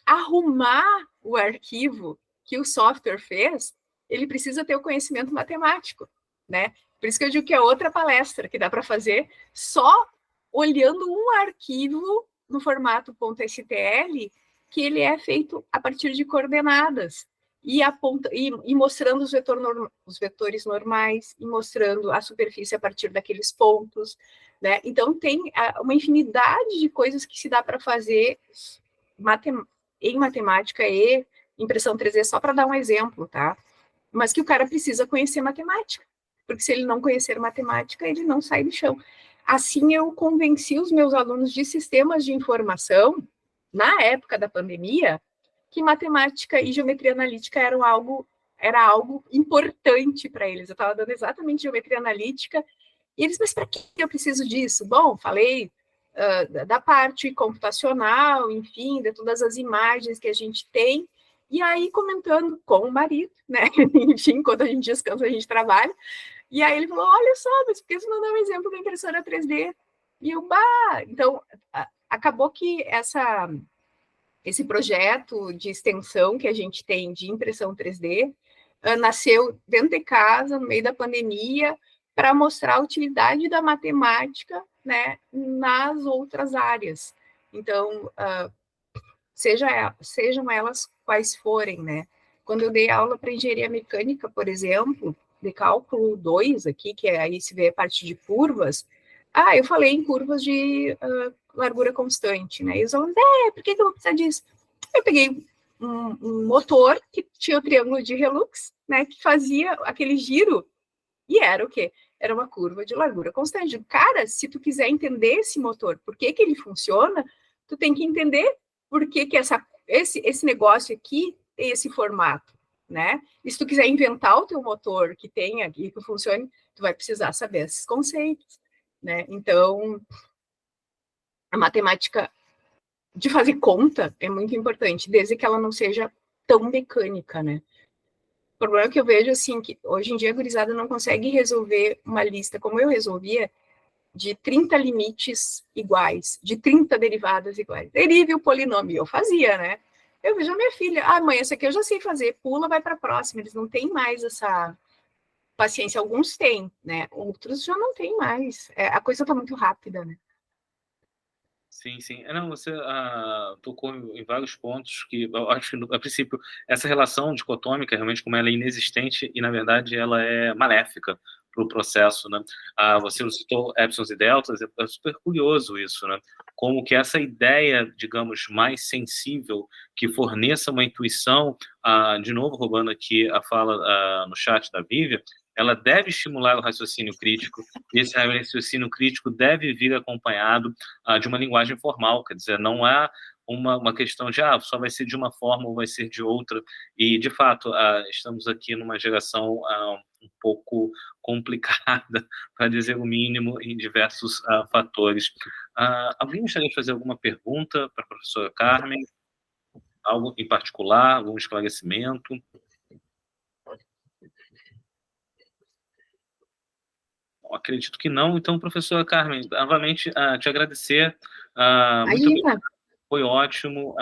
arrumar o arquivo que o software fez, ele precisa ter o conhecimento matemático, né? Por isso que eu digo que é outra palestra que dá para fazer só olhando um arquivo no formato .stl, que ele é feito a partir de coordenadas e mostrando os vetores normais, e mostrando a superfície a partir daqueles pontos, né? Então tem uma infinidade de coisas que se dá para fazer em matemática e impressão 3D, só para dar um exemplo, tá? Mas que o cara precisa conhecer matemática, porque se ele não conhecer matemática, ele não sai do chão. Assim, eu convenci os meus alunos de sistemas de informação, na época da pandemia, que matemática e geometria analítica era algo importante para eles. Eu estava dando exatamente geometria analítica, e eles, mas para que eu preciso disso? Bom, falei da parte computacional, enfim, de todas as imagens que a gente tem, e aí comentando com o marido, né? Enfim, quando a gente descansa, a gente trabalha. E aí ele falou, olha só, mas por que você não dá um exemplo da impressora 3D? E eu, bah! Então, acabou que esse projeto de extensão que a gente tem de impressão 3D nasceu dentro de casa, no meio da pandemia, para mostrar a utilidade da matemática, né, nas outras áreas. Então, sejam elas quais forem, né? Quando eu dei aula para engenharia mecânica, por exemplo, de cálculo 2 aqui, que aí se vê a parte de curvas, eu falei em curvas de largura constante, né? E os alunos, por que eu vou precisar disso? Eu peguei um motor que tinha o triângulo de Relux, né? Que fazia aquele giro, e era o quê? Era uma curva de largura constante. Cara, se tu quiser entender esse motor, por que ele funciona, tu tem que entender por que esse negócio aqui tem esse formato, né? E se tu quiser inventar o teu motor que tenha e que funcione, tu vai precisar saber esses conceitos, né? Então, a matemática de fazer conta é muito importante, desde que ela não seja tão mecânica, né? O problema que eu vejo, assim, que hoje em dia a gurizada não consegue resolver uma lista, como eu resolvia, de 30 limites iguais, de 30 derivadas iguais. Derive o polinômio, eu fazia, né? Eu vejo a minha filha, mãe, essa aqui eu já sei fazer, pula, vai para a próxima. Eles não têm mais essa paciência, alguns têm, né? Outros já não têm mais. A coisa está muito rápida, né? Sim, sim. Não, você tocou em vários pontos que eu acho que, a princípio, essa relação dicotômica, realmente, como ela é inexistente e, na verdade, ela é maléfica para o processo, né? Você citou épsilons e deltas, é super curioso isso, né? Como que essa ideia, digamos, mais sensível, que forneça uma intuição, de novo, roubando aqui a fala no chat da Vivian, ela deve estimular o raciocínio crítico, e esse raciocínio crítico deve vir acompanhado de uma linguagem formal, quer dizer, não há uma questão de só vai ser de uma forma ou vai ser de outra, e de fato estamos aqui numa geração um pouco complicada, para dizer o mínimo, em diversos fatores. Alguém gostaria de fazer alguma pergunta para a professora Carmen? Algo em particular, algum esclarecimento? Acredito que não. Então, professora Carmen, novamente, te agradecer. Muito obrigado. Foi ótimo.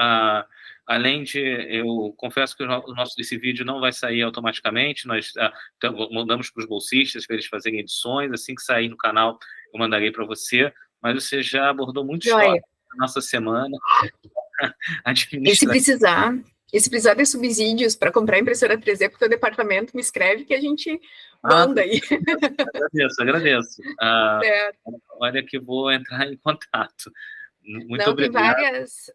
Além de, eu confesso que esse vídeo não vai sair automaticamente, nós mandamos para os bolsistas para eles fazerem edições, assim que sair no canal eu mandarei para você, mas você já abordou muito história na nossa semana. E se precisar de subsídios para comprar impressora 3D para o teu departamento, me escreve que a gente manda aí. Agradeço. Olha que vou entrar em contato. Muito Não, obrigado.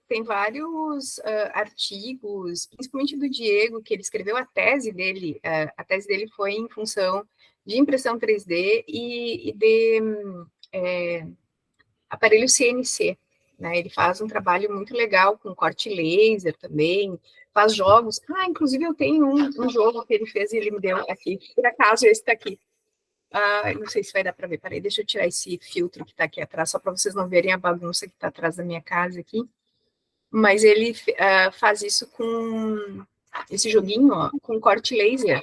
tem vários artigos, principalmente do Diego, que ele escreveu a tese dele. A tese dele foi em função de impressão 3D e de aparelho CNC. Né? Ele faz um trabalho muito legal com corte laser também, faz jogos. Inclusive eu tenho um jogo que ele fez e ele me deu aqui. Por acaso esse está aqui. Não sei se vai dar para ver. Peraí, deixa eu tirar esse filtro que está aqui atrás, só para vocês não verem a bagunça que está atrás da minha casa aqui. Mas ele faz isso com esse joguinho, ó, com corte laser.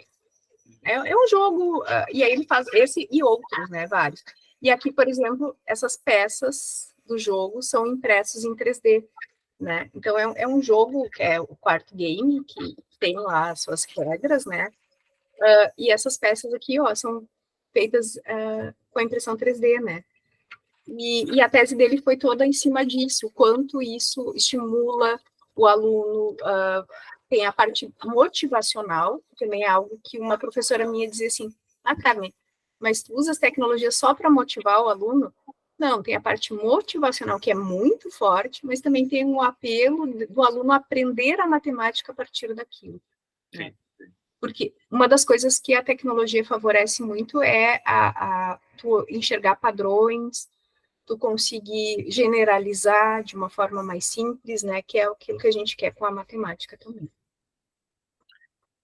É um jogo, e aí ele faz esse e outros, né, vários. E aqui, por exemplo, essas peças do jogo são impressos em 3D, né? Então é um jogo que é o quarto game, que tem lá as suas regras, né? E essas peças aqui, ó, são feitas com a impressão 3D, né? E a tese dele foi toda em cima disso, o quanto isso estimula o aluno, tem a parte motivacional, que também é algo que uma professora minha dizia assim, Carmen, mas tu usa as tecnologias só para motivar o aluno? Não, tem a parte motivacional, que é muito forte, mas também tem um apelo do aluno aprender a matemática a partir daquilo. Né? Porque uma das coisas que a tecnologia favorece muito é tu enxergar padrões, tu conseguir generalizar de uma forma mais simples, né? Que é aquilo que a gente quer com a matemática também.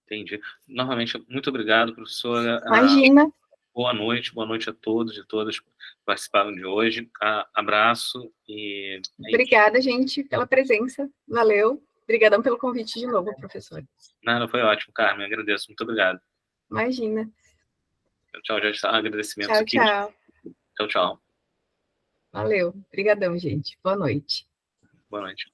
Entendi. Novamente, muito obrigado, professora. Imagina. Boa noite a todos e todas que participaram de hoje. Abraço e... Obrigada, gente, pela presença. Valeu. Obrigadão pelo convite de novo, professor. Não, foi ótimo, Carmen. Agradeço. Muito obrigado. Imagina. Tchau, já está agradecimentos tchau, aqui. Tchau. Tchau, tchau. Valeu. Obrigadão, gente. Boa noite. Boa noite.